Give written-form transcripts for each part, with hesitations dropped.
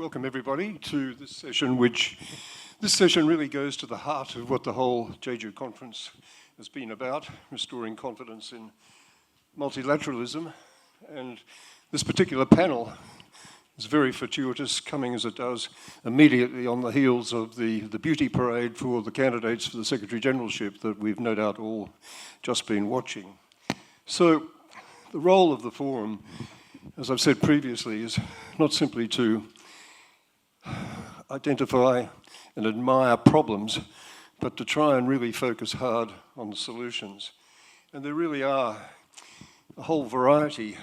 welcome everybody to this session, this session really goes to the heart of what the whole Jeju conference has been about, restoring confidence in multilateralism. And this particular panel is very fortuitous, coming as it does immediately on the heels of the beauty parade for the candidates for the Secretary Generalship that we've no doubt all just been watching. So the role of the forum, as I've said previously, is not simply to identify and admire problems, but to try and really focus hard on the solutions. And there really are a whole variety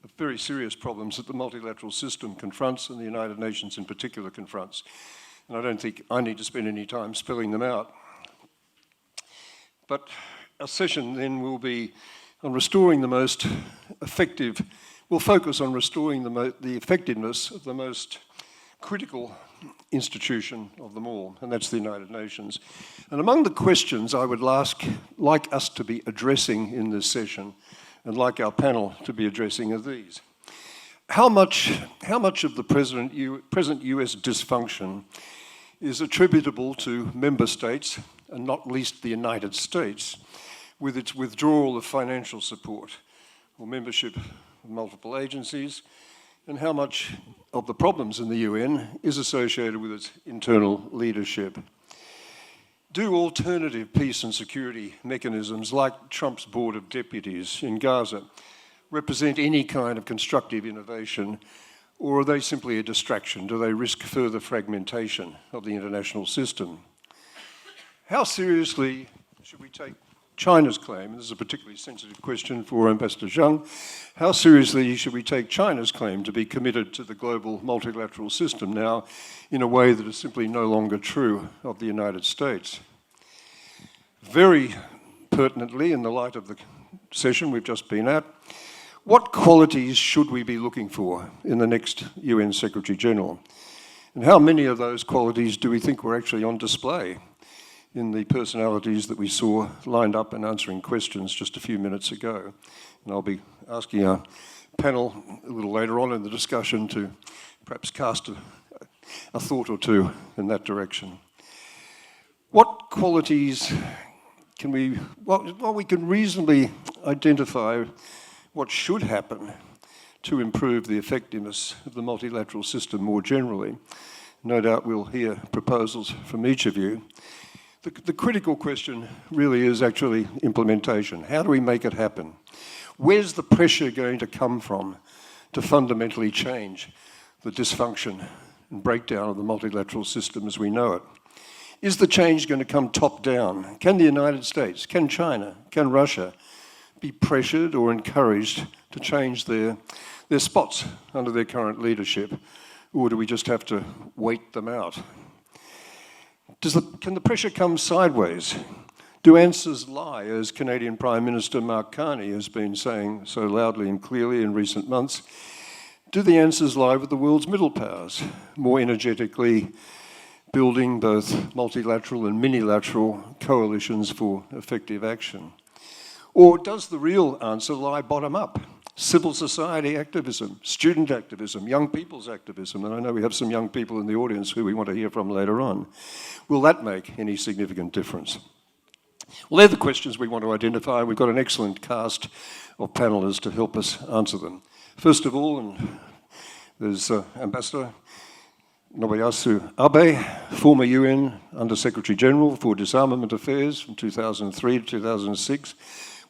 of very serious problems that the multilateral system confronts and the United Nations in particular confronts. And I don't think I need to spend any time spelling them out. But our session then will be on restoring the most effective, we'll focus on restoring the effectiveness of the most critical institution of them all, and that's the United Nations. And among the questions I would like us to be addressing in this session, and like our panel to be addressing, are these. How much of the present US dysfunction is attributable to member states, and not least the United States, with its withdrawal of financial support or membership of multiple agencies, and how much of the problems in the UN is associated with its internal leadership? Do alternative peace and security mechanisms like Trump's Board of Deputies in Gaza represent any kind of constructive innovation, or are they simply a distraction? Do they risk further fragmentation of the international system? How seriously should we take China's claim, and this is a particularly sensitive question for Ambassador ZHANG, how seriously should we take China's claim to be committed to the global multilateral system now in a way that is simply no longer true of the United States? Very pertinently, in the light of the session we've just been at, what qualities should we be looking for in the next UN Secretary General? And how many of those qualities do we think were actually on display in the personalities that we saw lined up and answering questions just a few minutes ago? And I'll be asking our panel a little later on in the discussion to perhaps cast a thought or two in that direction. What qualities can we can reasonably identify what should happen to improve the effectiveness of the multilateral system more generally. No doubt we'll hear proposals from each of you. The critical question really is actually implementation. How do we make it happen? Where's the pressure going to come from to fundamentally change the dysfunction and breakdown of the multilateral system as we know it? Is the change going to come top down? Can the United States, can China, can Russia be pressured or encouraged to change their spots under their current leadership? Or do we just have to wait them out? Can the pressure come sideways? Do answers lie, as Canadian Prime Minister Mark Carney has been saying so loudly and clearly in recent months? Do the answers lie with the world's middle powers, more energetically building both multilateral and minilateral coalitions for effective action? Or does the real answer lie bottom up? Civil society activism, student activism, young people's activism, and I know we have some young people in the audience who we want to hear from later on. Will that make any significant difference? Well, they're the questions we want to identify. We've got an excellent cast of panelists to help us answer them. First of all, and there's Ambassador Nobuyasu Abe, former UN Under-Secretary General for Disarmament Affairs from 2003 to 2006,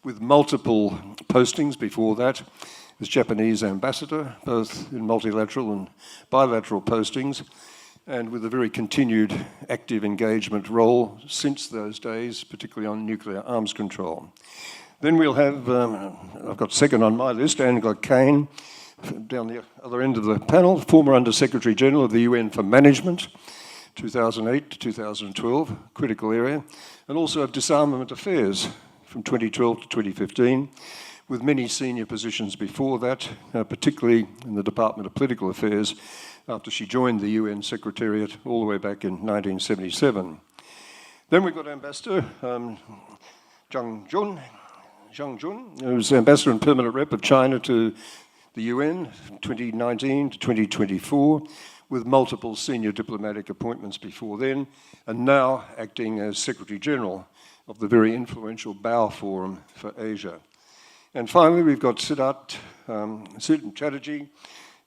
with multiple postings before that as Japanese ambassador, both in multilateral and bilateral postings, and with a very continued active engagement role since those days, particularly on nuclear arms control. Then we'll have, I've got second on my list, Angela KANE, down the other end of the panel, former Under-Secretary General of the UN for Management, 2008 to 2012, critical area, and also of Disarmament Affairs, from 2012 to 2015, with many senior positions before that, particularly in the Department of Political Affairs, after she joined the UN Secretariat all the way back in 1977. Then we've got Ambassador ZHANG Jun, who's Ambassador and Permanent Rep of China to the UN from 2019 to 2024, with multiple senior diplomatic appointments before then, and now acting as Secretary General of the very influential Boao Forum for Asia. And finally, we've got Siddharth CHATTERJEE,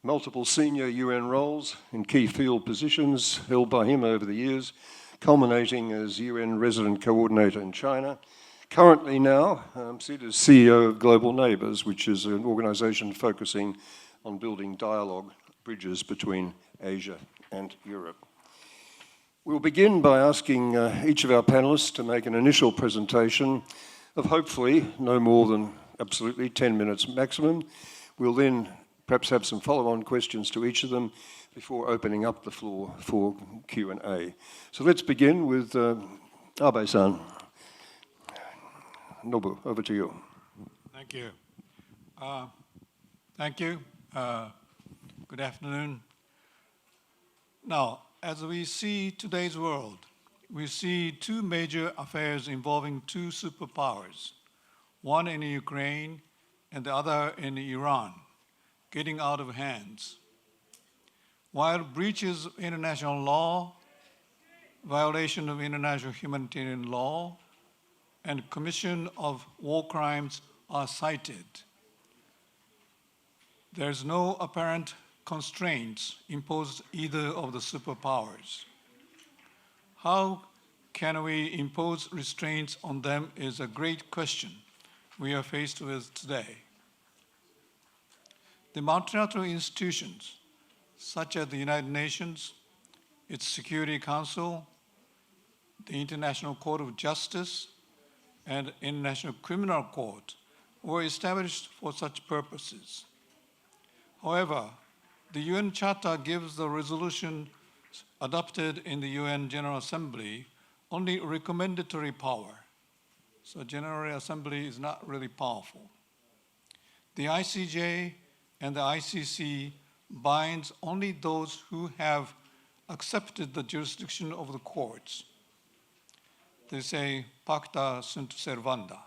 multiple senior UN roles in key field positions held by him over the years, culminating as UN Resident Coordinator in China. Currently now, Sid is CEO of Global Neighbours, which is an organisation focusing on building dialogue bridges between Asia and Europe. We'll begin by asking each of our panellists to make an initial presentation of hopefully no more than absolutely 10 minutes maximum. We'll then perhaps have some follow-on questions to each of them before opening up the floor for Q&A. So let's begin with Abe-san. Nobu, over to you. Thank you. Thank you. Good afternoon. Now, as we see today's world, we see two major affairs involving two superpowers, one in Ukraine and the other in Iran, getting out of hands. While breaches of international law, violation of international humanitarian law, and commission of war crimes are cited, there's no apparent constraints imposed either of the superpowers. How can we impose restraints on them is a great question we are faced with today. The multilateral institutions, such as the United Nations, its Security Council, the International Court of Justice, and International Criminal Court, were established for such purposes. However, the UN Charter gives the resolution adopted in the UN General Assembly only recommendatory power. So General Assembly is not really powerful. The ICJ and the ICC binds only those who have accepted the jurisdiction of the courts. They say, pacta sunt servanda.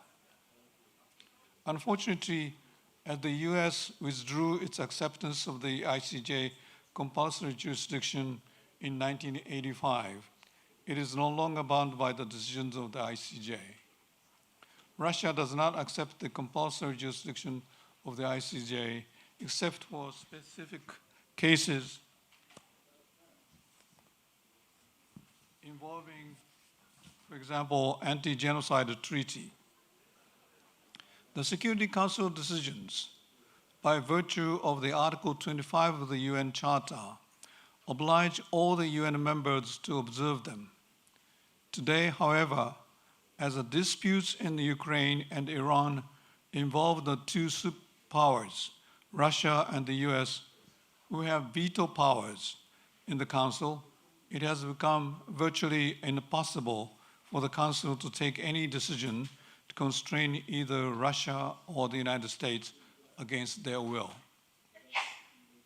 Unfortunately, as the US withdrew its acceptance of the ICJ compulsory jurisdiction in 1985, it is no longer bound by the decisions of the ICJ. Russia does not accept the compulsory jurisdiction of the ICJ except for specific cases involving, for example, anti-genocide treaty. The Security Council decisions, by virtue of the Article 25 of the UN Charter, oblige all the UN members to observe them. Today, however, as the disputes in the Ukraine and Iran involve the two superpowers, Russia and the US, who have veto powers in the Council, it has become virtually impossible for the Council to take any decision to constrain either Russia or the United States against their will.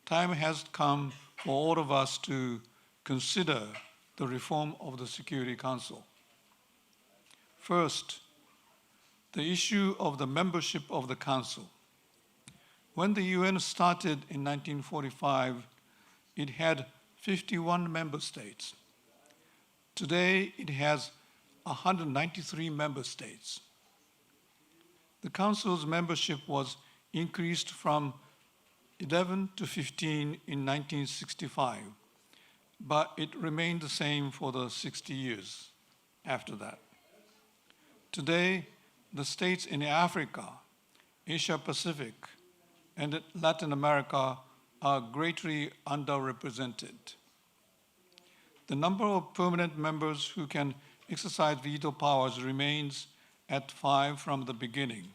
Time has come for all of us to consider the reform of the Security Council. First, the issue of the membership of the Council. When the UN started in 1945, it had 51 member states. Today, it has 193 member states. The Council's membership was increased from 11 to 15 in 1965, but it remained the same for the 60 years after that. Today, the states in Africa, Asia Pacific, and Latin America are greatly underrepresented. The number of permanent members who can exercise veto powers remains at 5 from the beginning.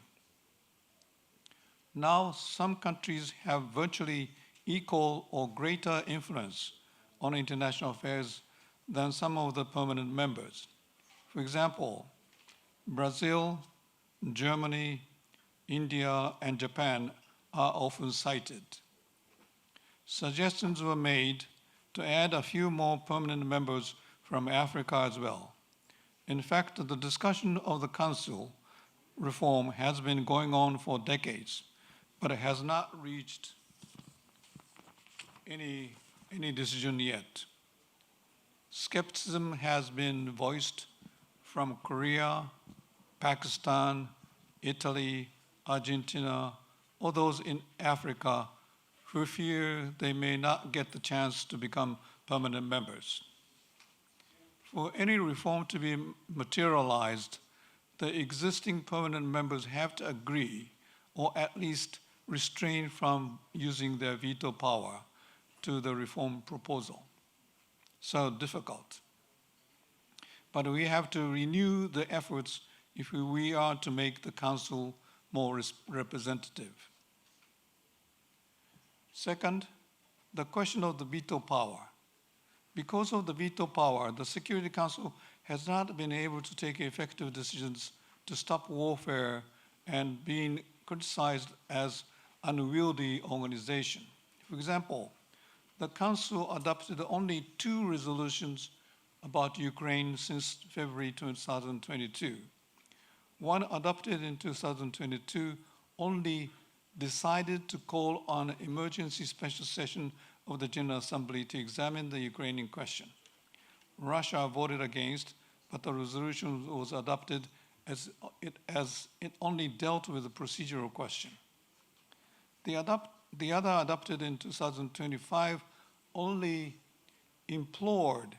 Now, some countries have virtually equal or greater influence on international affairs than some of the permanent members. For example, Brazil, Germany, India, and Japan are often cited. Suggestions were made to add a few more permanent members from Africa as well. In fact, the discussion of the Council reform has been going on for decades, but it has not reached any any decision yet. Skepticism has been voiced from Korea, Pakistan, Italy, Argentina, or those in Africa who fear they may not get the chance to become permanent members. For any reform to be materialized, the existing permanent members have to agree or at least restrain from using their veto power to the reform proposal. So difficult. But we have to renew the efforts if we are to make the Council more representative. Second, the question of the veto power. Because of the veto power, the Security Council has not been able to take effective decisions to stop warfare and being criticized as unwieldy organization. For example, the Council adopted only 2 resolutions about Ukraine since February 2022. One adopted in 2022 only decided to call on an emergency special session of the General Assembly to examine the Ukrainian question. Russia voted against, but the resolution was adopted as it only dealt with the procedural question. The other adopted in 2025 only implored,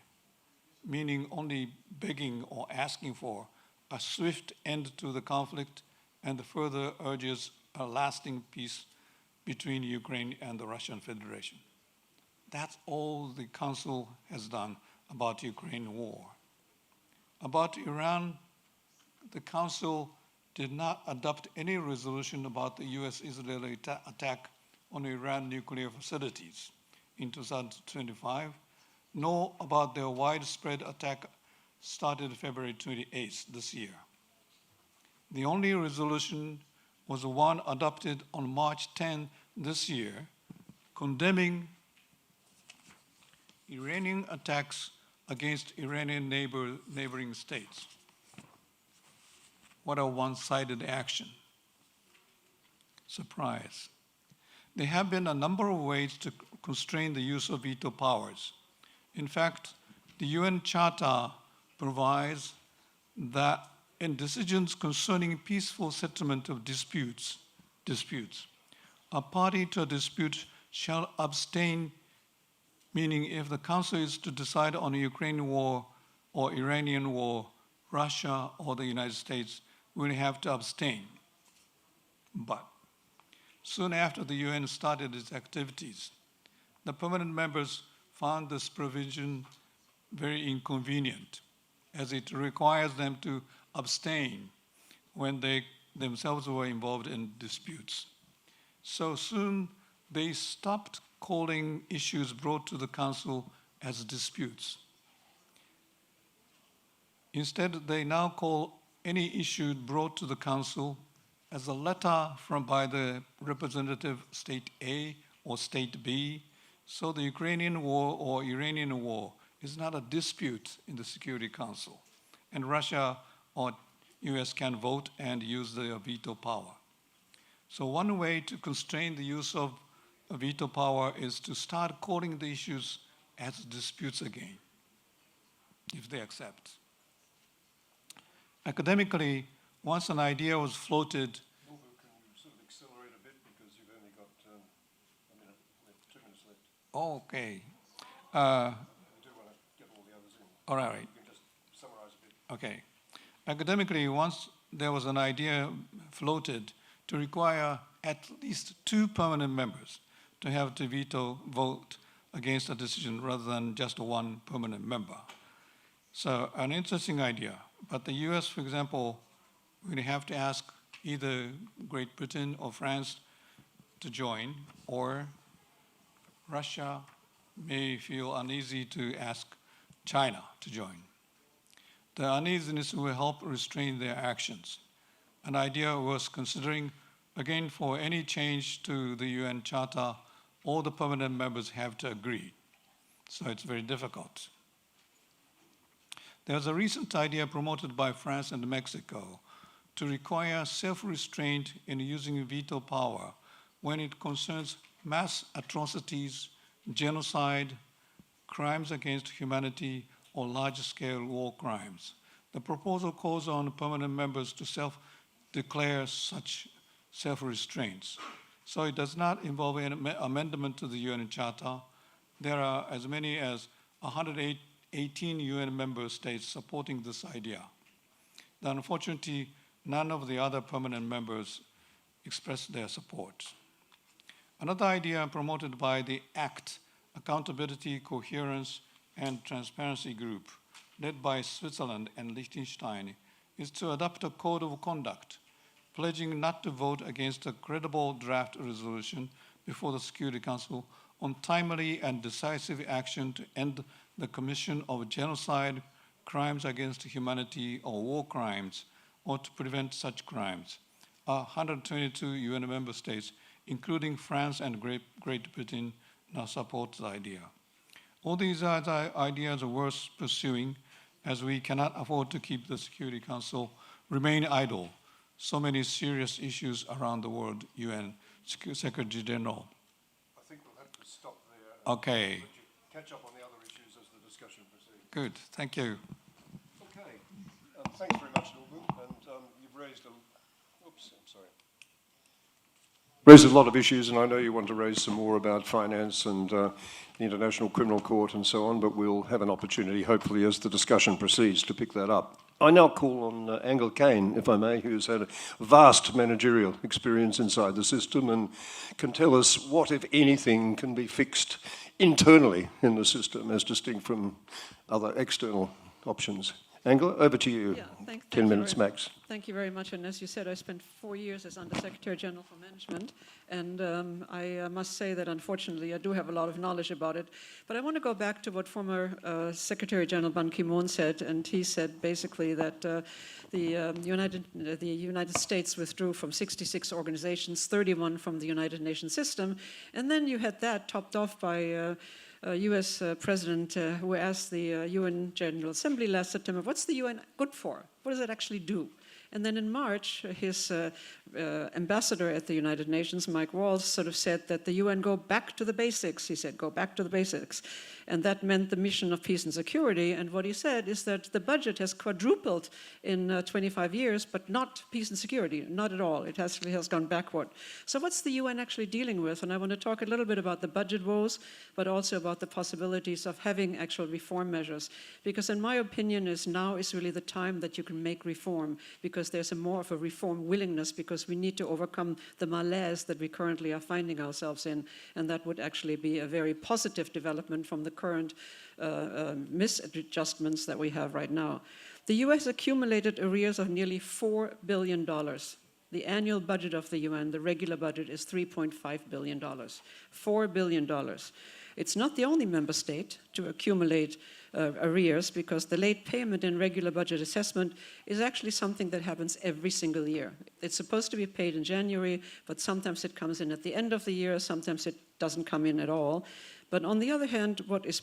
meaning only begging or asking for a swift end to the conflict and further urges a lasting peace between Ukraine and the Russian Federation. That's all the Council has done about Ukraine war. About Iran, the Council did not adopt any resolution about the US-Israeli attack on Iran nuclear facilities in 2025, nor about their widespread attack started February 28th this year. The only resolution was the one adopted on March 10 this year, condemning Iranian attacks against Iranian neighboring states. What a one-sided action. Surprise. There have been a number of ways to constrain the use of veto powers. In fact, the UN Charter provides that in decisions concerning peaceful settlement of disputes, a party to a dispute shall abstain, meaning if the Council is to decide on a Ukraine war or Iranian war, Russia or the United States will have to abstain. But soon after the UN started its activities, the permanent members found this provision very inconvenient, as it requires them to abstain when they themselves were involved in disputes. So soon they stopped calling issues brought to the Council as disputes. Instead, they now call any issue brought to the Council as a letter by the representative state A or state B. So the Ukrainian war or Iranian war is not a dispute in the Security Council, and Russia or US can vote and use their veto power. So one way to constrain the use of veto power is to start calling the issues as disputes again, if they accept. Academically, once an idea was floated. Can you sort of accelerate a bit because you've only got a minute left, 2 minutes left. Oh, okay. We do want to get all the others in. All right. You can just summarize a bit. Okay. Academically, once there was an idea floated to require at least 2 permanent members to have to veto vote against a decision rather than just 1 permanent member. So an interesting idea. But the US, for example, will have to ask either Great Britain or France to join, or Russia may feel uneasy to ask China to join. The uneasiness will help restrain their actions. An idea was considering, again, for any change to the UN Charter, all the permanent members have to agree. So it's very difficult. There's a recent idea promoted by France and Mexico to require self-restraint in using veto power when it concerns mass atrocities, genocide, crimes against humanity, or large-scale war crimes. The proposal calls on permanent members to self-declare such self-restraints. So it does not involve an amendment to the UN Charter. There are as many as 118 UN member states supporting this idea. Unfortunately, none of the other permanent members expressed their support. Another idea promoted by the ACT, Accountability, Coherence, and Transparency Group, led by Switzerland and Liechtenstein, is to adopt a code of conduct, pledging not to vote against a credible draft resolution before the Security Council on timely and decisive action to end the commission of genocide, crimes against humanity, or war crimes, or to prevent such crimes. 122 UN member states, including France and Great Britain, now support the idea. All these ideas are worth pursuing, as we cannot afford to keep the Security Council remain idle. So many serious issues around the world, UN Secretary General. I think we'll have to stop there. Okay. Catch up on the other issues as the discussion proceeds. Good, thank you. Okay, thanks very much, Nobu, and you've raised raised a lot of issues, and I know you want to raise some more about finance and the International Criminal Court and so on, but we'll have an opportunity, hopefully, as the discussion proceeds, to pick that up. I now call on Angela KANE, if I may, who's had a vast managerial experience inside the system and can tell us what, if anything, can be fixed internally in the system as distinct from other external options. Angela, over to you. Yeah, 10 minutes max. Thank you very much. And as you said, I spent 4 years as Under Secretary General for Management. And I must say that, unfortunately, I do have a lot of knowledge about it. But I want to go back to what former Secretary General Ban Ki-moon said. And he said basically that the United States withdrew from 66 organizations, 31 from the United Nations system. And then you had that topped off by US President who asked the UN General Assembly last September, what's the UN good for? What does it actually do? And then in March, his ambassador at the United Nations, Mike Walls, sort of said that the UN go back to the basics. He said, go back to the basics. And that meant the mission of peace and security. And what he said is that the budget has quadrupled in 25 years, but not peace and security, not at all. It has gone backward. So what's the UN actually dealing with? And I want to talk a little bit about the budget woes, but also about the possibilities of having actual reform measures. Because in my opinion, now is really the time that you can make reform, because there's more of a reform willingness, because we need to overcome the malaise that we currently are finding ourselves in. And that would actually be a very positive development from the current misadjustments that we have right now. The US accumulated arrears of nearly $4 billion. The annual budget of the UN, the regular budget, is $3.5 billion. $4 billion. It's not the only member state to accumulate arrears, because the late payment in regular budget assessment is actually something that happens every single year. It's supposed to be paid in January, but sometimes it comes in at the end of the year, sometimes it doesn't come in at all. But on the other hand, what is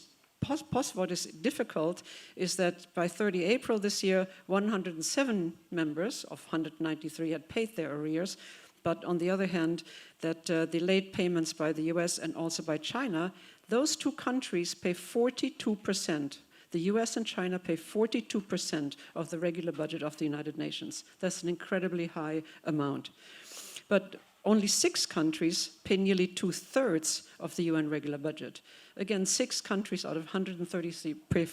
difficult is that by 30 April this year, 107 members of 193 had paid their arrears. But on the other hand, that the late payments by the US and also by China, those two countries pay 42%. The US and China pay 42% of the regular budget of the United Nations. That's an incredibly high amount. But only 6 countries pay nearly 2/3 of the UN regular budget. Again, 6 countries out of 133 pay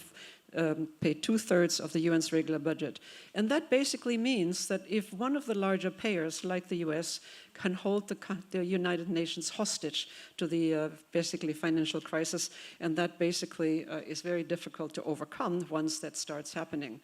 2/3 of the UN's regular budget. And that basically means that if one of the larger payers, like the US, can hold the United Nations hostage to the basically financial crisis, and that basically is very difficult to overcome once that starts happening.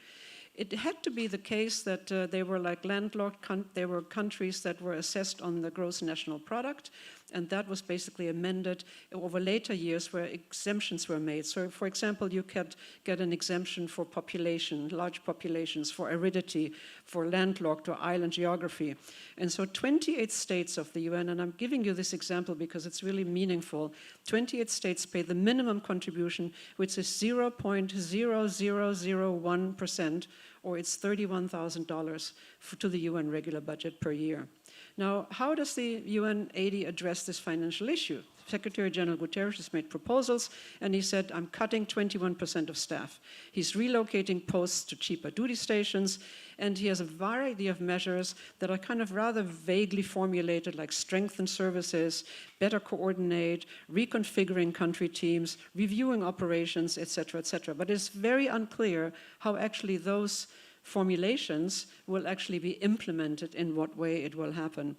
It had to be the case that they were like landlocked, they were countries that were assessed on the gross national product, and that was basically amended over later years where exemptions were made. So, for example, you could get an exemption for population, large populations, for aridity, for landlocked or island geography. And so 28 states of the UN, and I'm giving you this example because it's really meaningful, 28 states pay the minimum contribution, which is 0.0001%, or it's $31,000 to the UN regular budget per year. Now, how does the UN 80 address this financial issue? Secretary General Guterres has made proposals, and he said, I'm cutting 21% of staff. He's relocating posts to cheaper duty stations, and he has a variety of measures that are kind of rather vaguely formulated, like strengthen services, better coordinate, reconfiguring country teams, reviewing operations, etc., etc. But it's very unclear how actually those formulations will actually be implemented, in what way it will happen.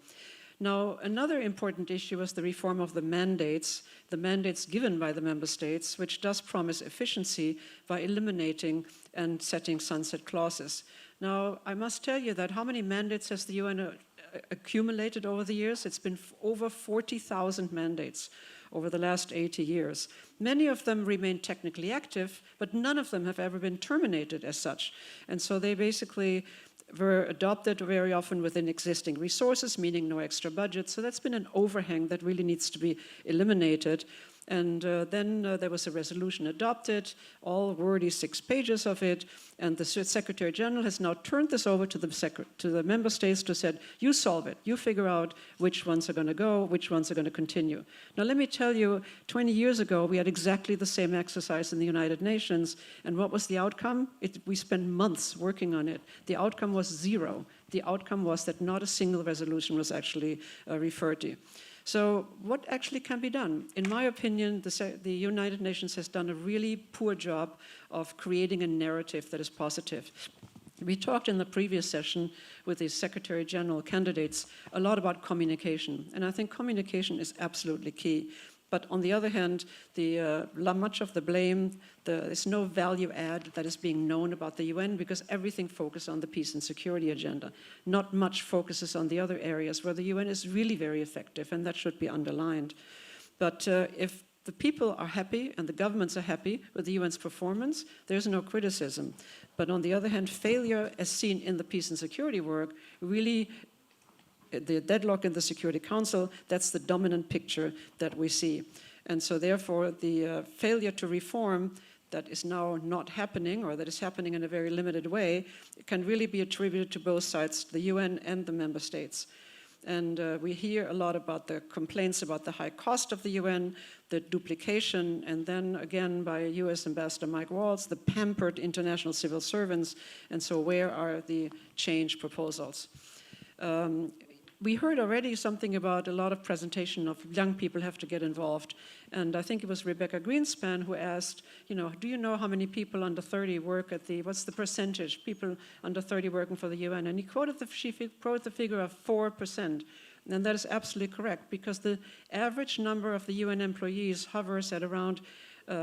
Now, another important issue is the reform of the mandates given by the member states, which does promise efficiency by eliminating and setting sunset clauses. Now, I must tell you that how many mandates has the UN accumulated over the years? It's been over 40,000 mandates over the last 80 years. Many of them remain technically active, but none of them have ever been terminated as such. And so they basically were adopted very often within existing resources, meaning no extra budget. So that's been an overhang that really needs to be eliminated. And then there was a resolution adopted, all wordy 6 pages of it, and the Secretary General has now turned this over to the member states to say, you solve it, you figure out which ones are going to go, which ones are going to continue. Now let me tell you, 20 years ago we had exactly the same exercise in the United Nations, and what was the outcome? We spent months working on it. The outcome was 0. The outcome was that not a single resolution was actually referred to. So what actually can be done? In my opinion, the United Nations has done a really poor job of creating a narrative that is positive. We talked in the previous session with the Secretary General candidates a lot about communication, and I think communication is absolutely key. But on the other hand, much of the blame, there's no value add that is being known about the UN because everything focuses on the peace and security agenda. Not much focuses on the other areas where the UN is really very effective, and that should be underlined. But if the people are happy and the governments are happy with the UN's performance, there's no criticism. But on the other hand, failure as seen in the peace and security work really the deadlock in the Security Council, that's the dominant picture that we see. And so therefore, the failure to reform that is now not happening, or that is happening in a very limited way, can really be attributed to both sides, the UN and the member states. And we hear a lot about the complaints about the high cost of the UN, the duplication, and then again by US Ambassador Mike Waltz, the pampered international civil servants. And so where are the change proposals? We heard already something about a lot of presentation of young people have to get involved. And I think it was Rebecca Greenspan who asked, do you know how many people under 30 work at what's the percentage, people under 30 working for the UN? And she quoted the figure of 4%. And that is absolutely correct, because the average number of the UN employees hovers at around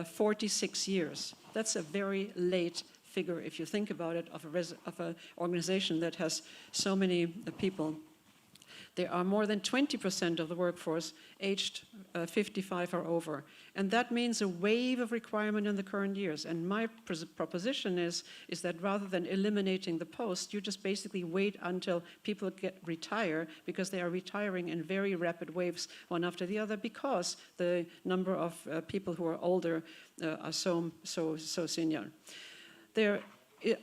46 years. That's a very late figure, if you think about it, of an organization that has so many people. There are more than 20% of the workforce aged 55 or over. And that means a wave of requirement in the current years. And my proposition is that rather than eliminating the post, you just basically wait until people retire, because they are retiring in very rapid waves, one after the other, because the number of people who are older are so senior. There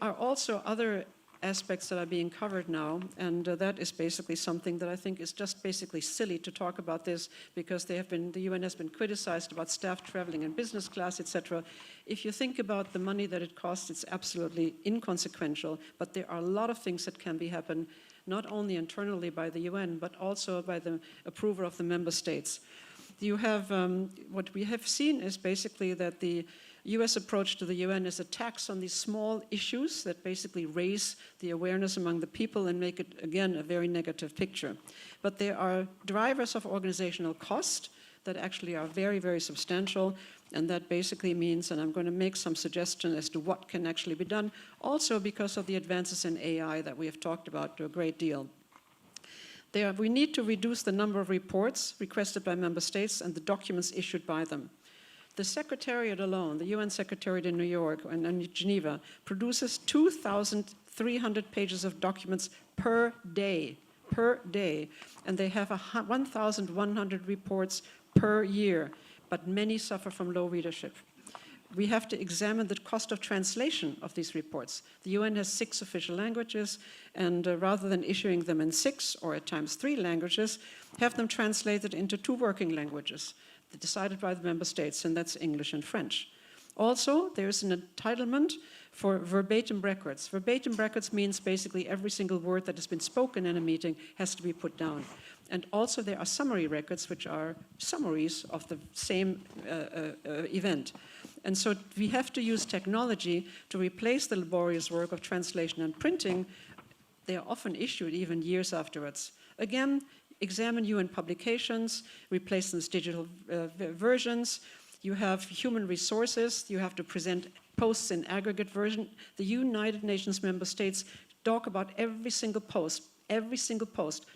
are also other aspects that are being covered now, and that is basically something that I think is just basically silly to talk about this, because the UN has been criticized about staff traveling in business class, etc. If you think about the money that it costs, it's absolutely inconsequential, but there are a lot of things that can be happen, not only internally by the UN, but also by the approval of the member states. You have, what we have seen is basically that the US approach to the UN is a tax on these small issues that basically raise the awareness among the people and make it, again, a very negative picture. But there are drivers of organizational cost that actually are very, very substantial, and that basically means, and I'm going to make some suggestions as to what can actually be done, also because of the advances in AI that we have talked about to a great deal. We need to reduce the number of reports requested by member states and the documents issued by them. The Secretariat alone, the UN Secretariat in New York and in Geneva, produces 2,300 pages of documents per day, and they have 1,100 reports per year, but many suffer from low readership. We have to examine the cost of translation of these reports. The UN has 6 official languages, and rather than issuing them in 6 or at times 3 languages, have them translated into 2 working languages. decided by the member states, and that's English and French. Also, there's an entitlement for verbatim records. Verbatim records means basically every single word that has been spoken in a meeting has to be put down. And also there are summary records, which are summaries of the same event. And so we have to use technology to replace the laborious work of translation and printing. They are often issued even years afterwards. Again, examine UN publications, replace them with digital versions. You have human resources. You have to present posts in aggregate version. The United Nations member states talk about every single post,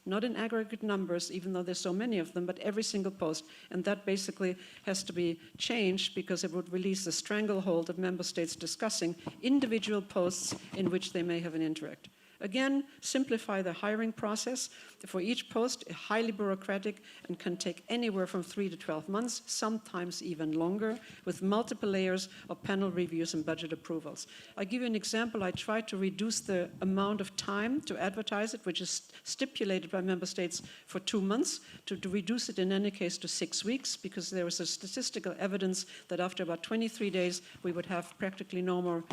not in aggregate numbers, even though there's so many of them, but every single post. And that basically has to be changed because it would release the stranglehold of member states discussing individual posts in which they may have an interact. Again, simplify the hiring process. For each post, highly bureaucratic and can take anywhere from 3 to 12 months, sometimes even longer, with multiple layers of panel reviews and budget approvals. I'll give you an example. I tried to reduce the amount of time to advertise it, which is stipulated by member states for 2 months, to reduce it in any case to 6 weeks, because there was a statistical evidence that after about 23 days, we would have practically no more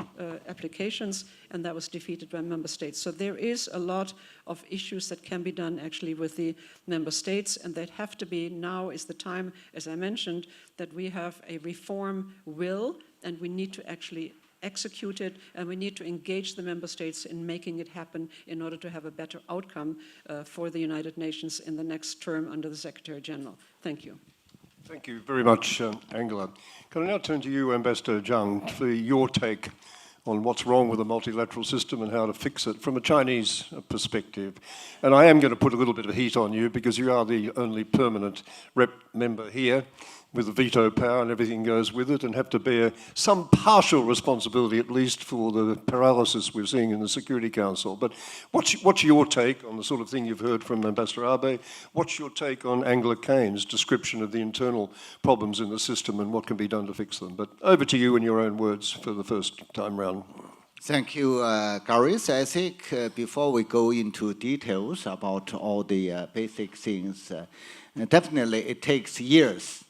applications, and that was defeated by member states. So there is a lot of issues that can be done actually with the member states, and that have to be, now is the time, as I mentioned, that we have a reform will, and we need to actually execute it, and we need to engage the member states in making it happen in order to have a better outcome for the United Nations in the next term under the Secretary General. Thank you. Thank you very much, Angela. Can I now turn to you, Ambassador ZHANG, for your take on what's wrong with the multilateral system and how to fix it from a Chinese perspective. And I am going to put a little bit of heat on you because you are the only permanent rep member here with the veto power and everything goes with it, and have to bear some partial responsibility at least for the paralysis we're seeing in the Security Council. But what's your take on the sort of thing you've heard from Ambassador Abe? What's your take on Angela KANE's description of the internal problems in the system and what can be done to fix them? But over to you in your own words for the first time round. Thank you, Gareth. I think before we go into details about all the basic things, definitely it takes years.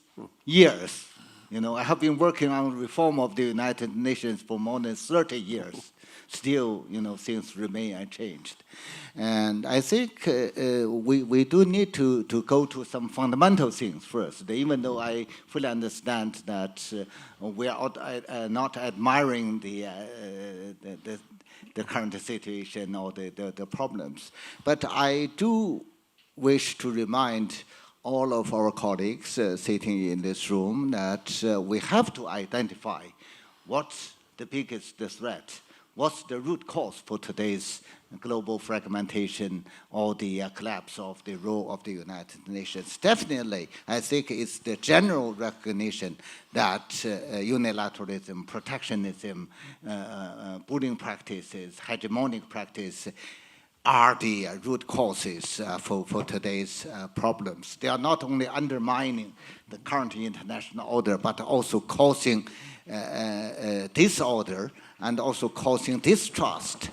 You know, I have been working on reform of the United Nations for more than 30 years. Still, you know, things remain unchanged. And I think we do need to go to some fundamental things first. Even though I fully understand that we are not admiring the current situation or the problems. But I do wish to remind all of our colleagues sitting in this room that we have to identify what's the biggest threat, what's the root cause for today's global fragmentation or the collapse of the role of the United Nations. Definitely, I think it's the general recognition that unilateralism, protectionism, bullying practices, hegemonic practice are the root causes for today's problems. They are not only undermining the current international order, but also causing disorder and also causing distrust,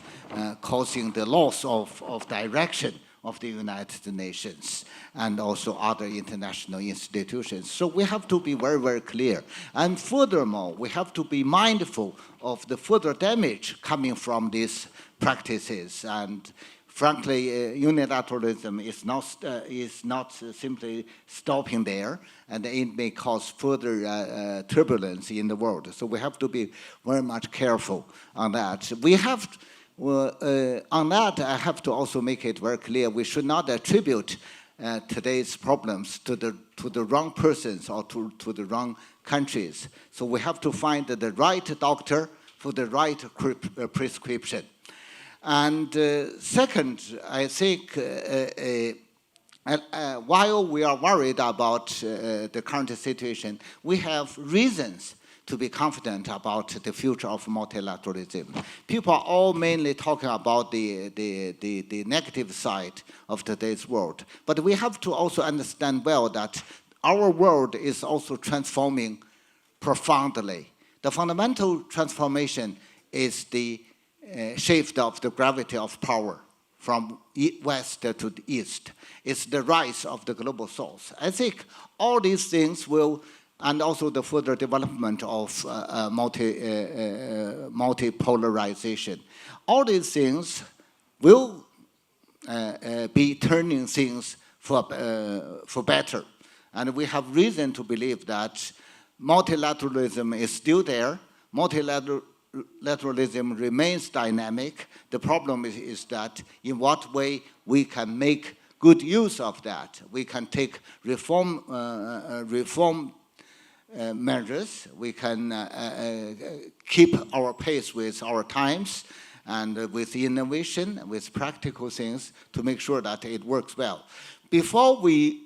causing the loss of direction of the United Nations and also other international institutions. So we have to be very, very clear. And furthermore, we have to be mindful of the further damage coming from these practices. And frankly, unilateralism is not simply stopping there, and it may cause further turbulence in the world. So we have to be very much careful on that. We have, on that, I have to also make it very clear, we should not attribute today's problems to the wrong persons or to the wrong countries. So we have to find the right doctor for the right prescription. And second, I think while we are worried about the current situation, we have reasons to be confident about the future of multilateralism. People are all mainly talking about the negative side of today's world. But we have to also understand well that our world is also transforming profoundly. The fundamental transformation is the shift of the gravity of power from west to the east. It's the rise of the global south. I think all these things will, and also the further development of multipolarization, all these things will be turning things for better. And we have reason to believe that multilateralism is still there. Multilateralism remains dynamic. The problem is that in what way we can make good use of that. We can take reform measures. We can keep our pace with our times and with innovation, with practical things to make sure that it works well. Before we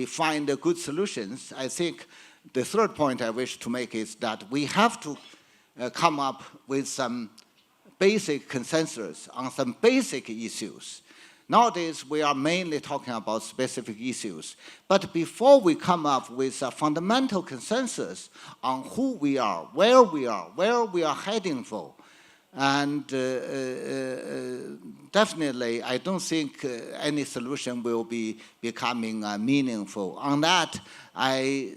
find good solutions, I think the third point I wish to make is that we have to come up with some basic consensus on some basic issues. Nowadays, we are mainly talking about specific issues. But before we come up with a fundamental consensus on who we are, where we are heading for, and definitely, I don't think any solution will be becoming meaningful. On that, I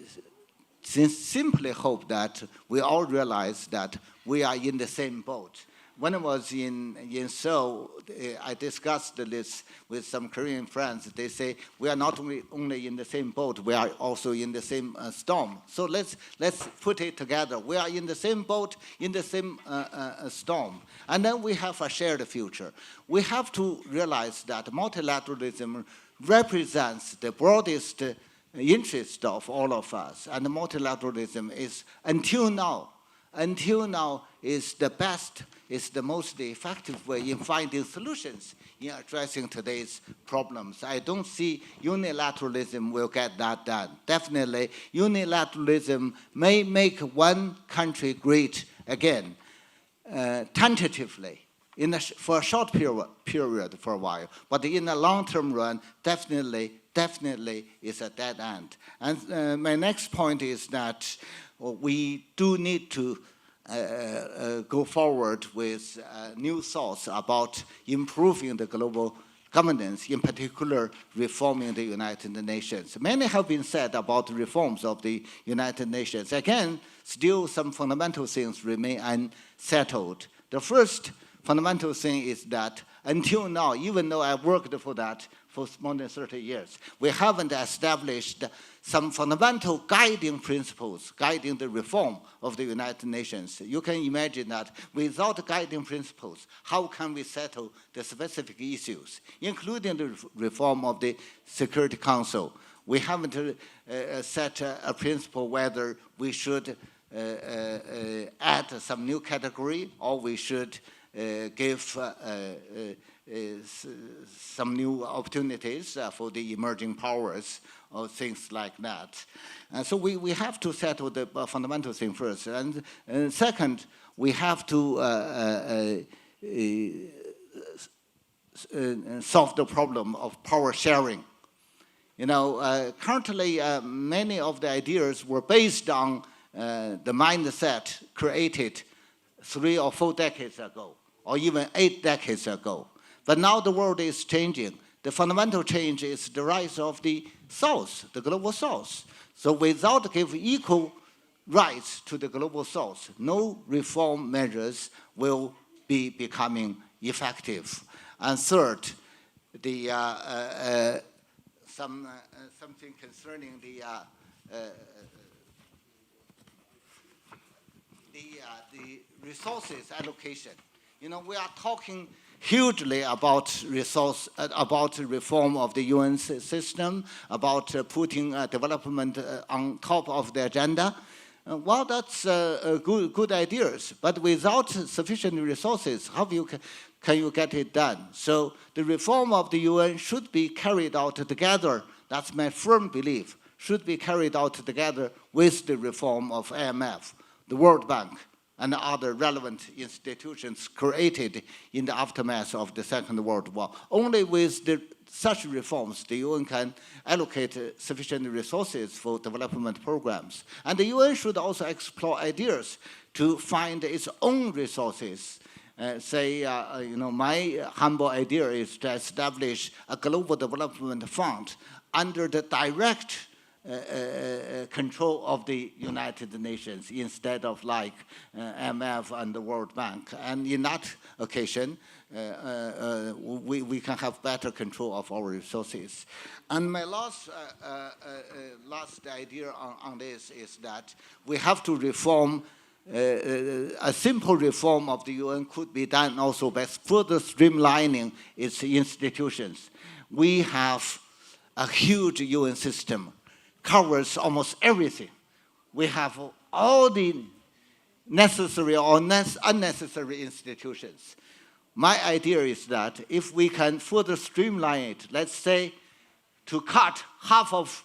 simply hope that we all realize that we are in the same boat. When I was in Seoul, I discussed this with some Korean friends. They say, we are not only in the same boat, we are also in the same storm. So let's put it together. We are in the same boat, in the same storm. And then we have a shared future. We have to realize that multilateralism represents the broadest interest of all of us. And multilateralism is, until now, is the best, is the most effective way in finding solutions in addressing today's problems. I don't see unilateralism will get that done. Definitely, unilateralism may make one country great again, tentatively, for a short period for a while. But in the long-term run, definitely is a dead end. And my next point is that we do need to go forward with new thoughts about improving the global governance, in particular reforming the United Nations. Many have been said about the reforms of the United Nations. Again, still some fundamental things remain unsettled. The first fundamental thing is that until now, even though I worked for that for more than 30 years, we haven't established some fundamental guiding principles guiding the reform of the United Nations. You can imagine that without guiding principles, how can we settle the specific issues, including the reform of the Security Council? We haven't set a principle whether we should add some new category or we should give some new opportunities for the emerging powers or things like that. So we have to settle the fundamental thing first. And second, we have to solve the problem of power sharing. You know, currently many of the ideas were based on the mindset created 3 or 4 decades ago, or even 8 decades ago. But now the world is changing. The fundamental change is the rise of the South, the global South. So without giving equal rights to the global South, no reform measures will be becoming effective. And third, something concerning the resources allocation. You know, we are talking hugely about reform of the UN system, about putting development on top of the agenda. Well, that's good ideas, but without sufficient resources, how can you get it done? So the reform of the UN should be carried out together. That's my firm belief. Should be carried out together with the reform of IMF, the World Bank, and other relevant institutions created in the aftermath of the Second World War. Only with such reforms, the UN can allocate sufficient resources for development programs. And the UN should also explore ideas to find its own resources my humble idea is to establish a global development fund under the direct control of the United Nations instead of like MF and the World Bank. And in that occasion, we can have better control of our resources. And my last idea on this is that we have to reform. A simple reform of the UN could be done also by further streamlining its institutions. We have a huge UN system, covers almost everything. We have all the necessary or unnecessary institutions. My idea is that if we can further streamline it, let's say to cut half of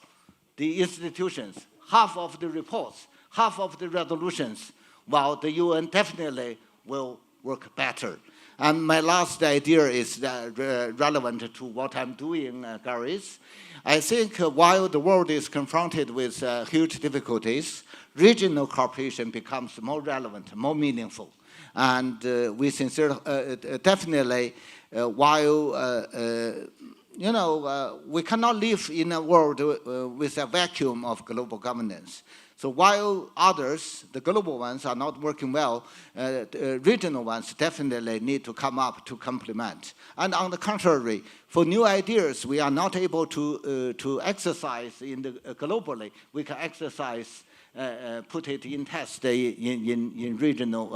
the institutions, half of the reports, half of the resolutions, well, the UN definitely will work better. And my last idea is relevant to what I'm doing, Gareth. I think while the world is confronted with huge difficulties, regional cooperation becomes more relevant, more meaningful. And we definitely, while we cannot live in a world with a vacuum of global governance. So while others, the global ones, are not working well, regional ones definitely need to come up to complement. And on the contrary, for new ideas, we are not able to exercise globally. We can exercise, put it in test in regional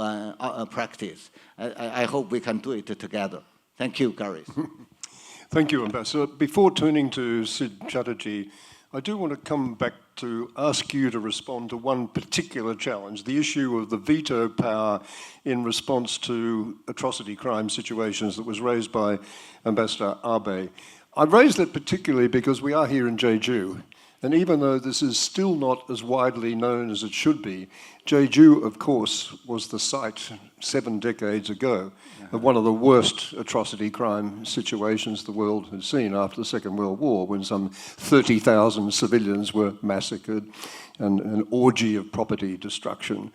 practice. I hope we can do it together. Thank you, Gareth. Thank you, Ambassador. Before turning to Sid Chatterjee, I do want to come back to ask you to respond to one particular challenge, the issue of the veto power in response to atrocity crime situations that was raised by Ambassador Abe. I raised that particularly because we are here in Jeju, and even though this is still not as widely known as it should be, Jeju, of course, was the site 7 decades ago of one of the worst atrocity crime situations the world had seen after the Second World War, when some 30,000 civilians were massacred and an orgy of property destruction,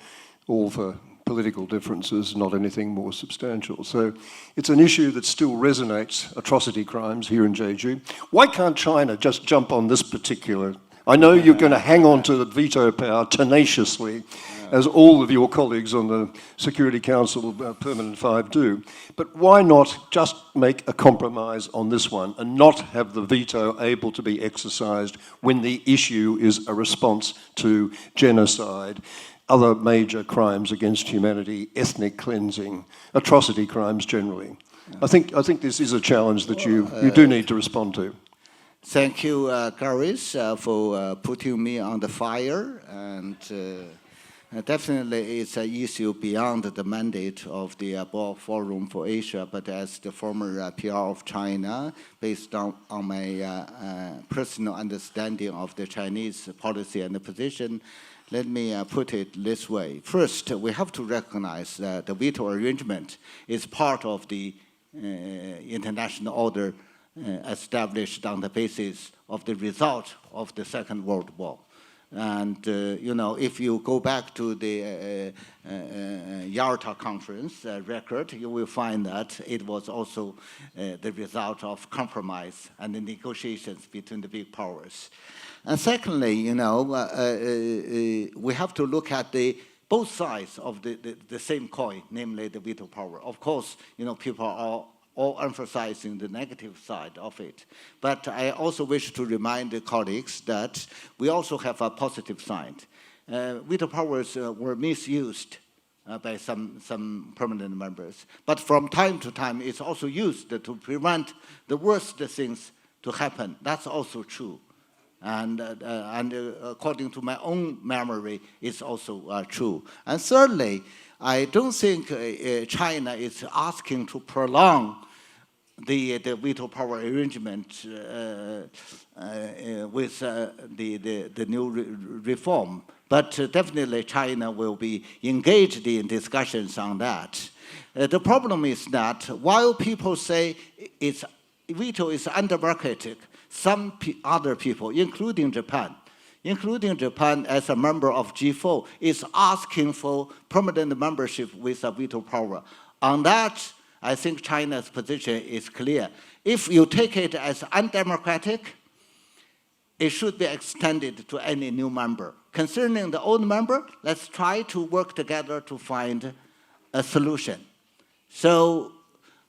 all for political differences, not anything more substantial. So it's an issue that still resonates, atrocity crimes here in Jeju. Why can't China just jump on this particular? I know you're going to hang on to the veto power tenaciously, as all of your colleagues on the Security Council Permanent 5 do. But why not just make a compromise on this one and not have the veto able to be exercised when the issue is a response to genocide, other major crimes against humanity, ethnic cleansing, atrocity crimes generally? I think this is a challenge that you do need to respond to. Thank you, Gareth, for putting me on the fire. And definitely it's an issue beyond the mandate of the Boao Forum for Asia, but as the former PR of China, based on my personal understanding of the Chinese policy and the position, let me put it this way. First, we have to recognize that the veto arrangement is part of the international order established on the basis of the result of the Second World War. And, if you go back to the Yalta Conference record, you will find that it was also the result of compromise and the negotiations between the big powers. And secondly, we have to look at both sides of the same coin, namely the veto power. Of course, people are all emphasizing the negative side of it. But I also wish to remind the colleagues that we also have a positive side. Veto powers were misused by some permanent members. But from time to time, it's also used to prevent the worst things to happen. That's also true. And according to my own memory, it's also true. And thirdly, I don't think China is asking to prolong the veto power arrangement with the new reform. But definitely China will be engaged in discussions on that. The problem is that while people say veto is undemocratic, some other people, including Japan as a member of G4, is asking for permanent membership with a veto power. On that, I think China's position is clear. If you take it as undemocratic, it should be extended to any new member. Concerning the old member, let's try to work together to find a solution. So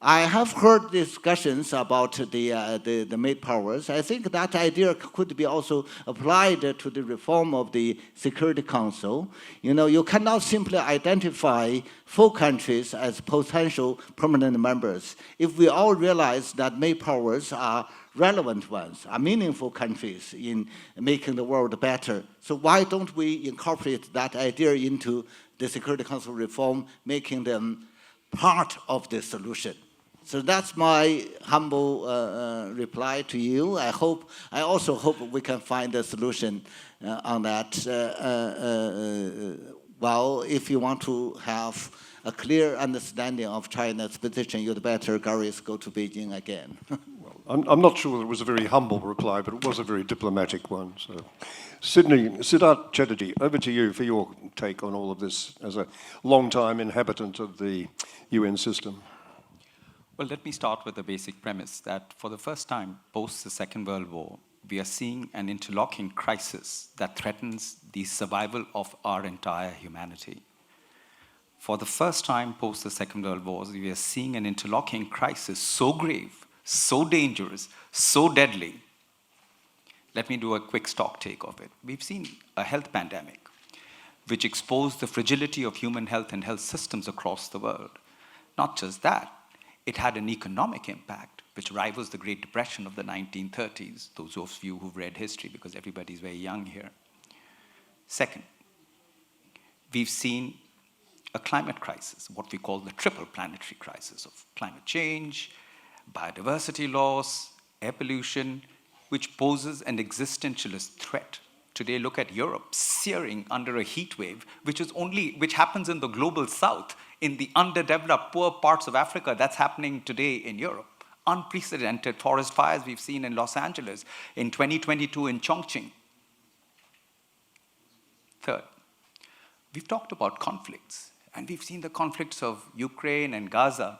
I have heard discussions about the maid powers. I think that idea could be also applied to the reform of the Security Council. You know, you cannot simply identify 4 countries as potential permanent members. If we all realize that maid powers are relevant ones, are meaningful countries in making the world better, so why don't we incorporate that idea into the Security Council reform, making them part of the solution? So that's my humble reply to you. I also hope we can find a solution on that. Well, if you want to have a clear understanding of China's position, you'd better, Gareth, go to Beijing again. Well, I'm not sure that it was a very humble reply, but it was a very diplomatic one. So, Siddharth Chatterdjee, over to you for your take on all of this as a long-time inhabitant of the UN system. Well, let me start with the basic premise that for the first time post the Second World War, we are seeing an interlocking crisis that threatens the survival of our entire humanity. For the first time post the Second World War, we are seeing an interlocking crisis so grave, so dangerous, so deadly. Let me do a quick stock take of it. We've seen a health pandemic, which exposed the fragility of human health and health systems across the world. Not just that, it had an economic impact, which rivals the Great Depression of the 1930s, those of you who've read history, because everybody's very young here. Second, we've seen a climate crisis, what we call the triple planetary crisis of climate change, biodiversity loss, air pollution, which poses an existentialist threat. Today, look at Europe searing under a heat wave, which happens in the global south, in the underdeveloped, poor parts of Africa. That's happening today in Europe. Unprecedented forest fires we've seen in Los Angeles, in 2022 in Chongqing. Third, we've talked about conflicts, and we've seen the conflicts of Ukraine and Gaza.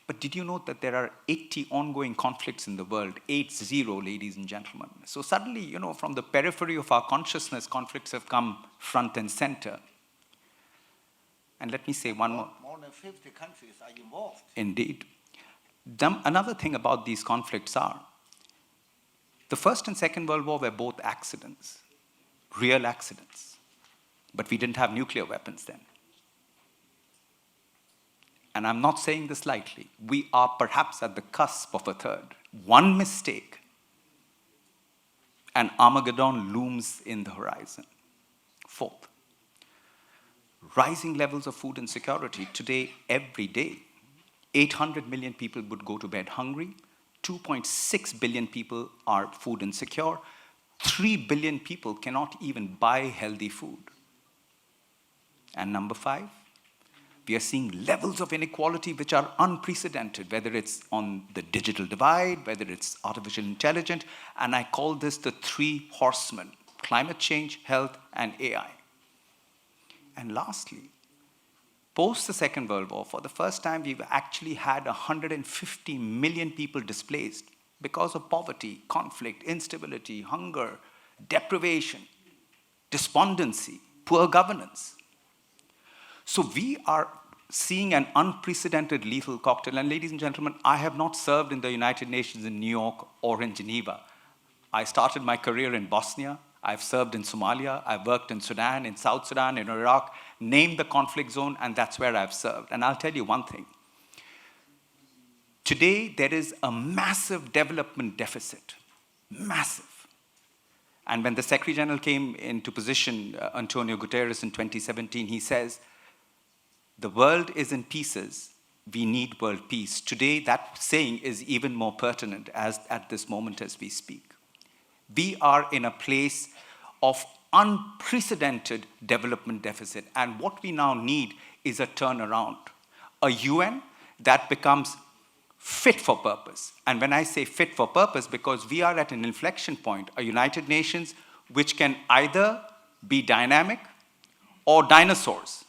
But did you note that there are 80 ongoing conflicts in the world? 80, ladies and gentlemen. So suddenly, you know, from the periphery of our consciousness, conflicts have come front and center. And let me say one more. More than 50 countries are involved. Indeed. Another thing about these conflicts are, the First and Second World War were both accidents, real accidents. But we didn't have nuclear weapons then. And I'm not saying this lightly. We are perhaps at the cusp of a third. One mistake, and Armageddon looms in the horizon. Fourth, rising levels of food insecurity. Today, every day, 800 million people would go to bed hungry. 2.6 billion people are food insecure. 3 billion people cannot even buy healthy food. And number 5, we are seeing levels of inequality which are unprecedented, whether it's on the digital divide, whether it's artificial intelligence, and I call this the 3 horsemen: climate change, health, and AI. And lastly, post the Second World War, for the first time, we've actually had 150 million people displaced because of poverty, conflict, instability, hunger, deprivation, despondency, poor governance. So we are seeing an unprecedented lethal cocktail. And ladies and gentlemen, I have not served in the United Nations in New York or in Geneva. I started my career in Bosnia. I've served in Somalia. I've worked in Sudan, in South Sudan, in Iraq. Name the conflict zone, and that's where I've served. And I'll tell you one thing. Today, there is a massive development deficit. Massive. And when the Secretary General came into position, Antonio Guterres, in 2017, he says, the world is in pieces. We need world peace. Today, that saying is even more pertinent as at this moment as we speak. We are in a place of unprecedented development deficit. And what we now need is a turnaround. A UN that becomes fit for purpose. And when I say fit for purpose, because we are at an inflection point, a United Nations which can either be dynamic or dinosaurs.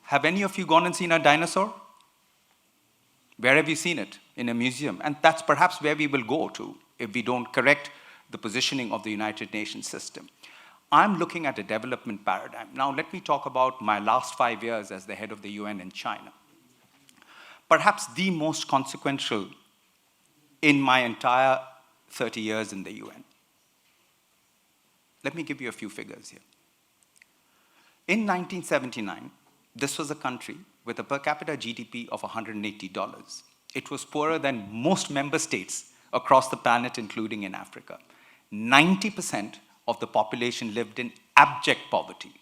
Have any of you gone and seen a dinosaur? Where have you seen it? In a museum. And that's perhaps where we will go to if we don't correct the positioning of the United Nations system. I'm looking at a development paradigm. Now, let me talk about my last 5 years as the head of the UN in China. Perhaps the most consequential in my entire 30 years in the UN. Let me give you a few figures here. In 1979, this was a country with a per capita GDP of $180. It was poorer than most member states across the planet, including in Africa. 90% of the population lived in abject poverty.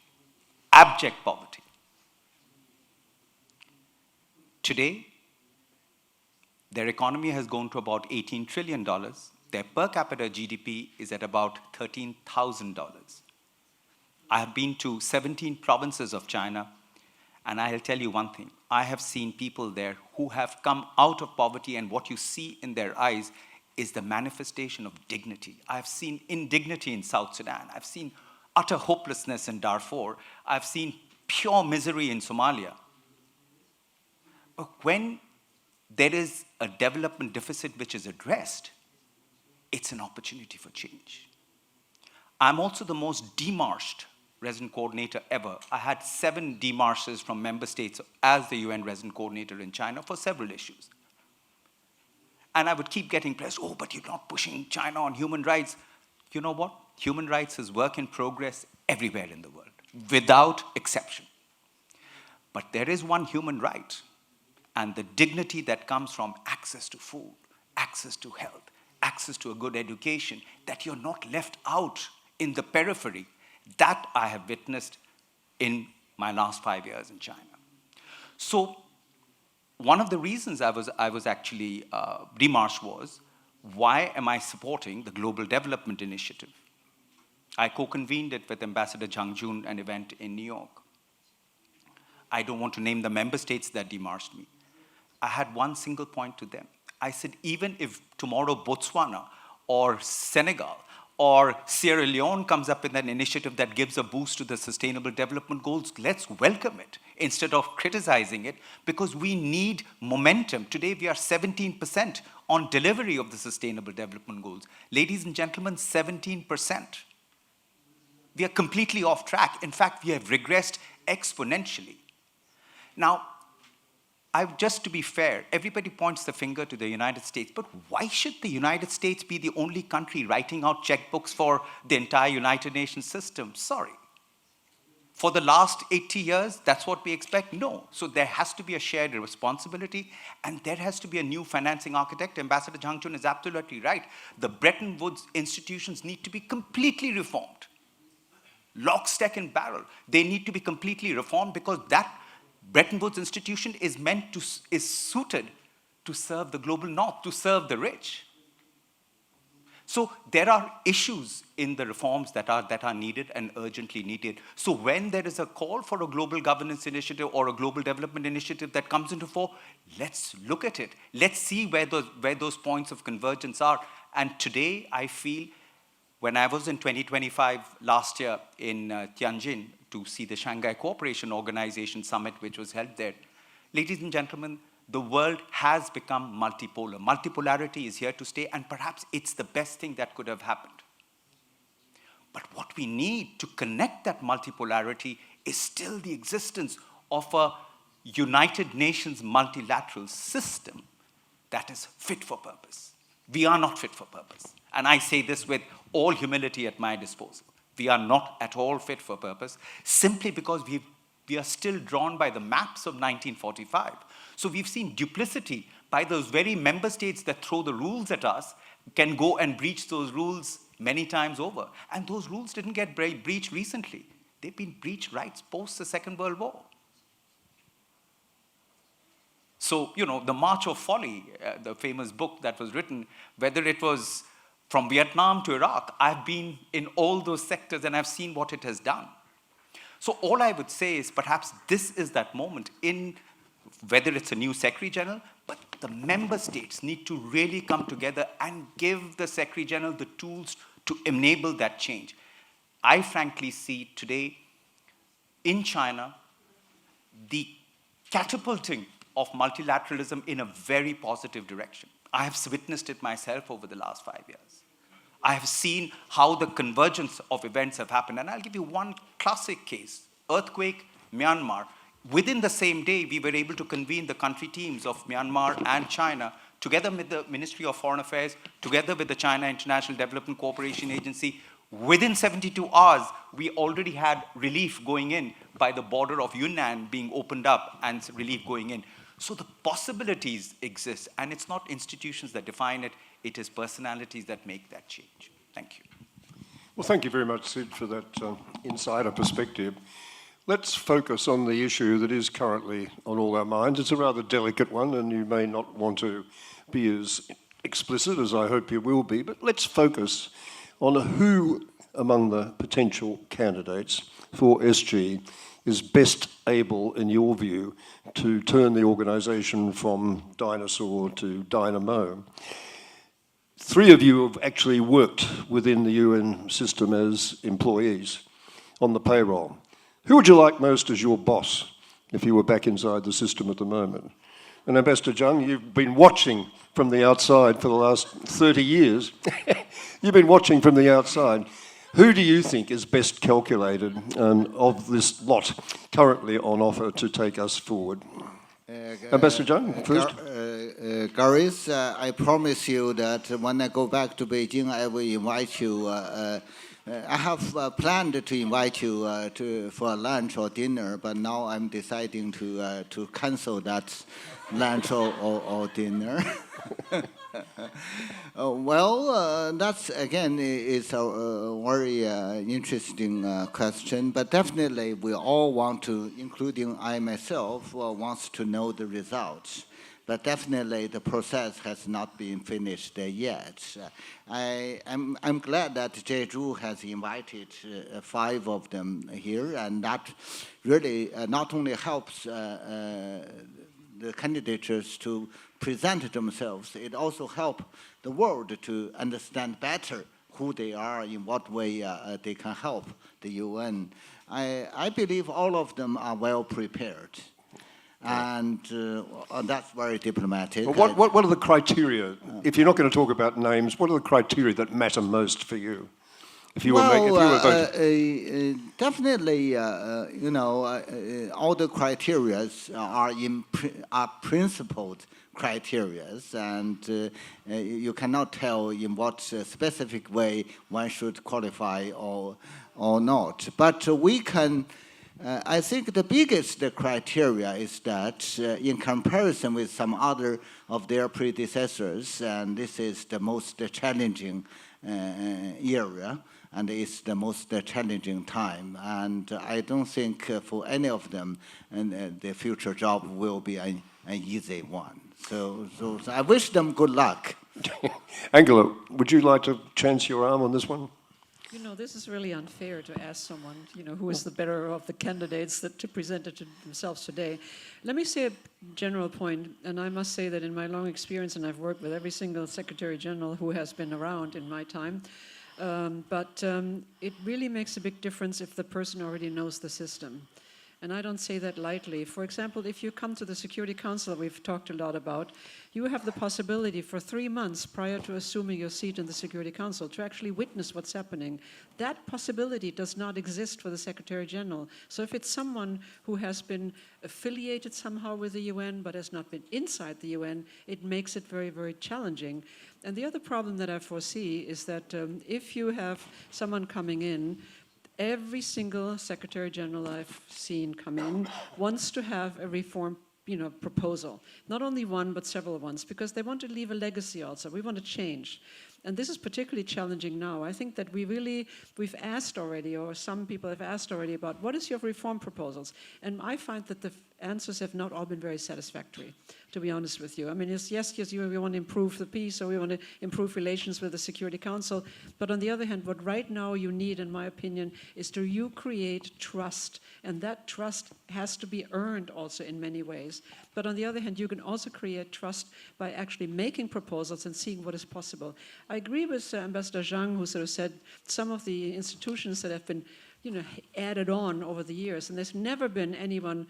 Abject poverty. Today, their economy has grown to about $18 trillion. Their per capita GDP is at about $13,000. I have been to 17 provinces of China, and I'll tell you one thing. I have seen people there who have come out of poverty, and what you see in their eyes is the manifestation of dignity. I've seen indignity in South Sudan. I've seen utter hopelessness in Darfur. I've seen pure misery in Somalia. But when there is a development deficit which is addressed, it's an opportunity for change. I'm also the most demarched resident coordinator ever. I had 7 demarches from member states as the UN resident coordinator in China for several issues. And I would keep getting pressed, oh, but you're not pushing China on human rights. You know what? Human rights is work in progress everywhere in the world, without exception. But there is one human right, and the dignity that comes from access to food, access to health, access to a good education, that you're not left out in the periphery. That I have witnessed in my last 5 years in China. So one of the reasons I was actually demarched was, why am I supporting the Global Development Initiative? I co-convened it with Ambassador Zhang, an event in New York. I don't want to name the member states that demarched me. I had one single point to them. I said, even if tomorrow Botswana or Senegal or Sierra Leone comes up with an initiative that gives a boost to the Sustainable Development Goals, let's welcome it instead of criticizing it, because we need momentum. Today we are 17% on delivery of the Sustainable Development Goals. Ladies and gentlemen, 17%. We are completely off track. In fact, we have regressed exponentially. Now, just to be fair, everybody points the finger to the United States, but why should the United States be the only country writing out checkbooks for the entire United Nations system? Sorry. For the last 80 years, that's what we expect? No. So there has to be a shared responsibility, and there has to be a new financing architect. Ambassador Zhang is absolutely right. The Bretton Woods institutions need to be completely reformed. Lock, stock, and barrel. They need to be completely reformed, because that Bretton Woods institution is suited to serve the global north, to serve the rich. So there are issues in the reforms that are needed and urgently needed. So when there is a call for a global governance initiative or a global development initiative that comes into fore, let's look at it. Let's see where those points of convergence are. And today, I feel, when I was in 2025 last year in Tianjin to see the Shanghai Cooperation Organization Summit, which was held there, ladies and gentlemen, the world has become multipolar. Multipolarity is here to stay, and perhaps it's the best thing that could have happened. But what we need to connect that multipolarity is still the existence of a United Nations multilateral system that is fit for purpose. We are not fit for purpose. And I say this with all humility at my disposal. We are not at all fit for purpose, simply because we are still drawn by the maps of 1945. So we've seen duplicity by those very member states that throw the rules at us, can go and breach those rules many times over. And those rules didn't get breached recently. They've been breached right post the Second World War. So, the March of Folly, the famous book that was written, whether it was from Vietnam to Iraq, I've been in all those sectors and I've seen what it has done. So all I would say is, perhaps this is that moment in whether it's a new Secretary General, but the member states need to really come together and give the Secretary General the tools to enable that change. I frankly see today in China, the catapulting of multilateralism in a very positive direction. I have witnessed it myself over the last 5 years. I have seen how the convergence of events have happened. And I'll give you one classic case, earthquake, Myanmar. Within the same day, we were able to convene the country teams of Myanmar and China, together with the Ministry of Foreign Affairs, together with the China International Development Cooperation Agency. Within 72 hours, we already had relief going in by the border of Yunnan being opened up and relief going in. So the possibilities exist, and it's not institutions that define it, it is personalities that make that change. Thank you. Well, thank you very much, Sid, for that insider perspective. Let's focus on the issue that is currently on all our minds. It's a rather delicate one, and you may not want to be as explicit as I hope you will be, but let's focus on who among the potential candidates for SG is best able, in your view, to turn the organisation from dinosaur to dynamo. 3 of you have actually worked within the UN system as employees on the payroll. Who would you like most as your boss if you were back inside the system at the moment? And Ambassador ZHANG, you've been watching from the outside for the last 30 years. You've been watching from the outside. Who do you think is best calculated of this lot currently on offer to take us forward? Ambassador ZHANG, first. Gareth, I promise you that when I go back to Beijing, I will invite you. I have planned to invite you for lunch or dinner, but now I'm deciding to cancel that lunch or dinner. That's again is a very interesting question, but definitely we all want to, including I myself, wants to know the results. But definitely the process has not been finished yet. I'm glad that Jeju has invited 5 of them here, and that really not only helps the candidates to present themselves, it also helps the world to understand better who they are, in what way they can help the UN. I believe all of them are well prepared. And that's very diplomatic. Well, what are the criteria? If you're not going to talk about names, what are the criteria that matter most for you? If you were voting? Definitely, all the criteria are principled criteria, and you cannot tell in what specific way one should qualify or not. But we can. I think the biggest criteria is that in comparison with some other of their predecessors, and this is the most challenging area, and it's the most challenging time. And I don't think for any of them the future job will be an easy one. So I wish them good luck. Angela, would you like to chance your arm on this one? You know, this is really unfair to ask someone, who is the better of the candidates that to present it to themselves today. Let me say a general point, and I must say that in my long experience, and I've worked with every single Secretary General who has been around in my time, but it really makes a big difference if the person already knows the system. And I don't say that lightly. For example, if you come to the Security Council we've talked a lot about, you have the possibility for 3 months prior to assuming your seat in the Security Council to actually witness what's happening. That possibility does not exist for the Secretary General. So if it's someone who has been affiliated somehow with the UN but has not been inside the UN, it makes it very, very challenging. And the other problem that I foresee is that if you have someone coming in, every single Secretary General I've seen come in wants to have a reform proposal. Not only one, but several ones, because they want to leave a legacy also. We want to change. And this is particularly challenging now. I think that we've asked already, or some people have asked already about what is your reform proposals? And I find that the answers have not all been very satisfactory, to be honest with you. I mean, yes, we want to improve the peace, or we want to improve relations with the Security Council. But on the other hand, what right now you need, in my opinion, is to create trust. And that trust has to be earned also in many ways. But on the other hand, you can also create trust by actually making proposals and seeing what is possible. I agree with Ambassador ZHANG, who sort of said some of the institutions that have been added on over the years, and there's never been anyone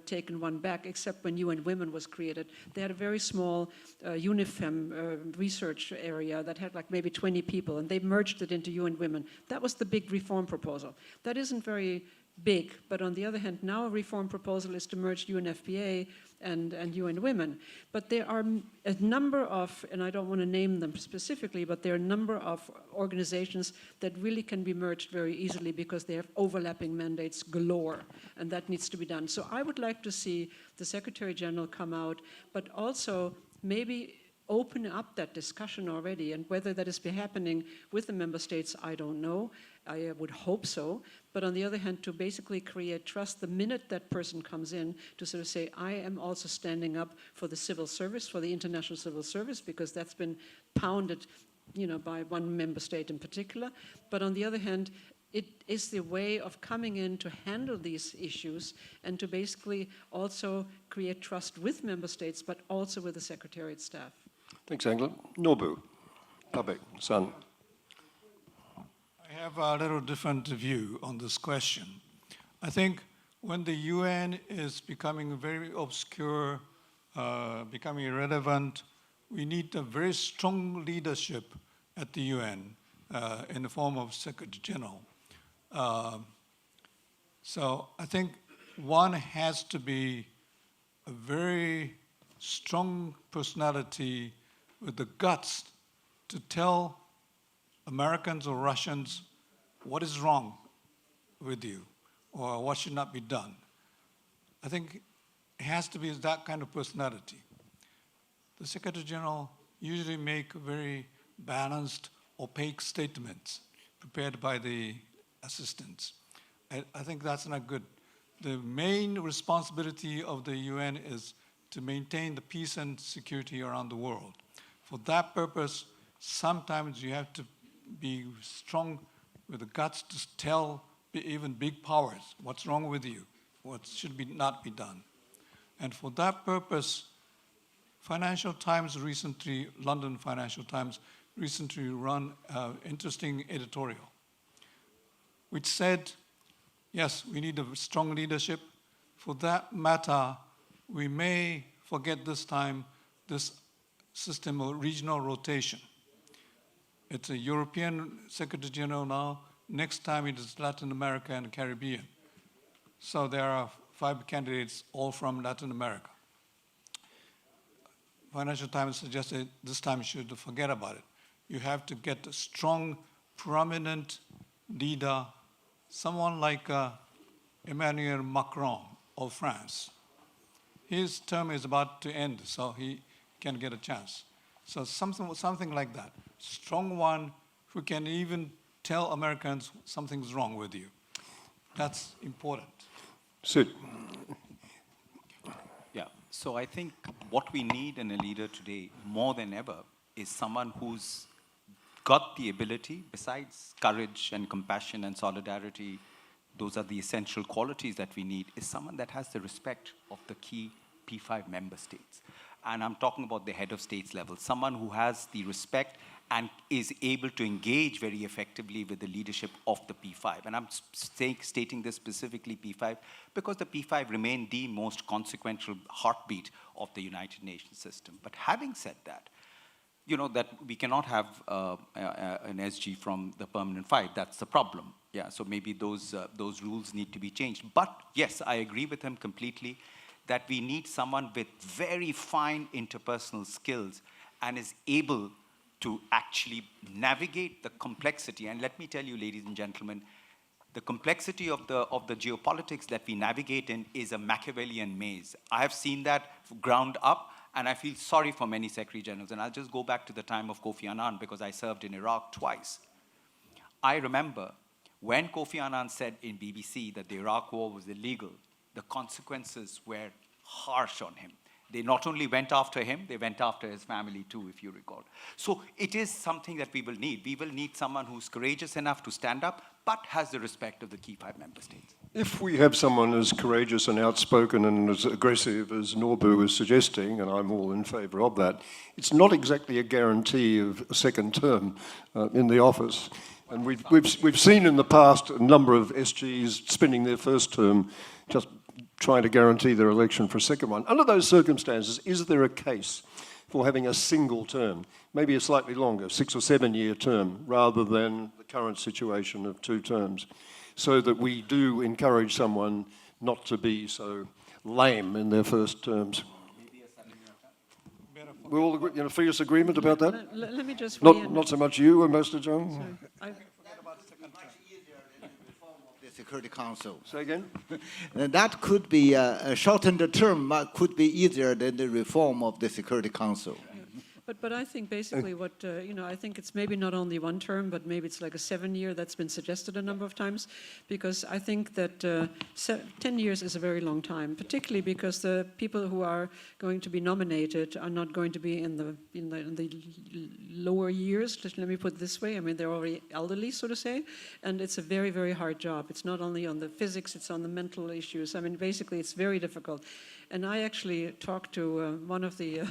taken one back except when UN Women was created. They had a very small UNIFEM research area that had like maybe 20 people, and they merged it into UN Women. That was the big reform proposal. That isn't very big, but on the other hand, now a reform proposal is to merge UNFPA and UN Women. But there are a number of, and I don't want to name them specifically, but there are a number of organizations that really can be merged very easily because they have overlapping mandates galore, and that needs to be done. So I would like to see the Secretary General come out, but also maybe open up that discussion already, and whether that is happening with the member states, I don't know. I would hope so. But on the other hand, to basically create trust the minute that person comes in, to sort of say, I am also standing up for the civil service, for the international civil service, because that's been pounded, by one member state in particular. But on the other hand, it is the way of coming in to handle these issues and to basically also create trust with member states, but also with the Secretariat staff. Thanks, Angela. Nobu, Tabe-san. I have a little different view on this question. I think when the UN is becoming very obscure, becoming irrelevant, we need a very strong leadership at the UN in the form of Secretary General. So I think one has to be a very strong personality with the guts to tell Americans or Russians what is wrong with you or what should not be done. I think it has to be that kind of personality. The Secretary General usually make very balanced, opaque statements prepared by the assistants. I think that's not good. The main responsibility of the UN is to maintain the peace and security around the world. For that purpose, sometimes you have to be strong with the guts to tell even big powers what's wrong with you, what should not be done. And for that purpose, Financial Times recently, London Financial Times recently run an interesting editorial, which said, yes, we need a strong leadership. For that matter, we may forget this time this system of regional rotation. It's a European Secretary General now. Next time it is Latin America and the Caribbean. So there are 5 candidates, all from Latin America. Financial Times suggested this time you should forget about it. You have to get a strong, prominent leader, someone like Emmanuel Macron of France. His term is about to end, so he can get a chance. So something like that. Strong one who can even tell Americans something's wrong with you. That's important. Sid. Yeah, so I think what we need in a leader today, more than ever, is someone who's got the ability, besides courage and compassion and solidarity, those are the essential qualities that we need, is someone that has the respect of the key P5 member states. And I'm talking about the head of states level, someone who has the respect and is able to engage very effectively with the leadership of the P5. And I'm stating this specifically P5 because the P5 remain the most consequential heartbeat of the United Nations system. But having said that, that we cannot have an SG from the permanent 5. That's the problem. Yeah, so maybe those rules need to be changed. But yes, I agree with him completely that we need someone with very fine interpersonal skills and is able to actually navigate the complexity. And let me tell you, ladies and gentlemen, the complexity of the geopolitics that we navigate in is a Machiavellian maze. I have seen that ground up, and I feel sorry for many Secretary Generals. And I'll just go back to the time of Kofi Annan because I served in Iraq twice. I remember when Kofi Annan said in BBC that the Iraq war was illegal, the consequences were harsh on him. They not only went after him, they went after his family too, if you recall. So it is something that we will need. We will need someone who's courageous enough to stand up, but has the respect of the key 5 member states. If we have someone as courageous and outspoken and as aggressive as Nobu is suggesting, and I'm all in favour of that, it's not exactly a guarantee of a second term in the office. And we've seen in the past a number of SGs spending their first term just trying to guarantee their election for a second one. Under those circumstances, is there a case for having a single term, maybe a slightly longer, 6 or 7 year term, rather than the current situation of 2 terms, so that we do encourage someone not to be so lame in their first terms? We all agree, fierce agreement about that? Let me just Not so much you, Mr. Zhang. Security Council. Say again? That could be a shortened term, but could be easier than the reform of the Security Council. But I think basically what, I think it's maybe not only 1 term, but maybe it's like a 7 year that's been suggested a number of times, because I think that 10 years is a very long time, particularly because the people who are going to be nominated are not going to be in the lower years, let me put it this way. I mean, they're already elderly, so to say, and it's a very, very hard job. It's not only on the physics, it's on the mental issues. I mean, basically, it's very difficult. And I actually talked to one of the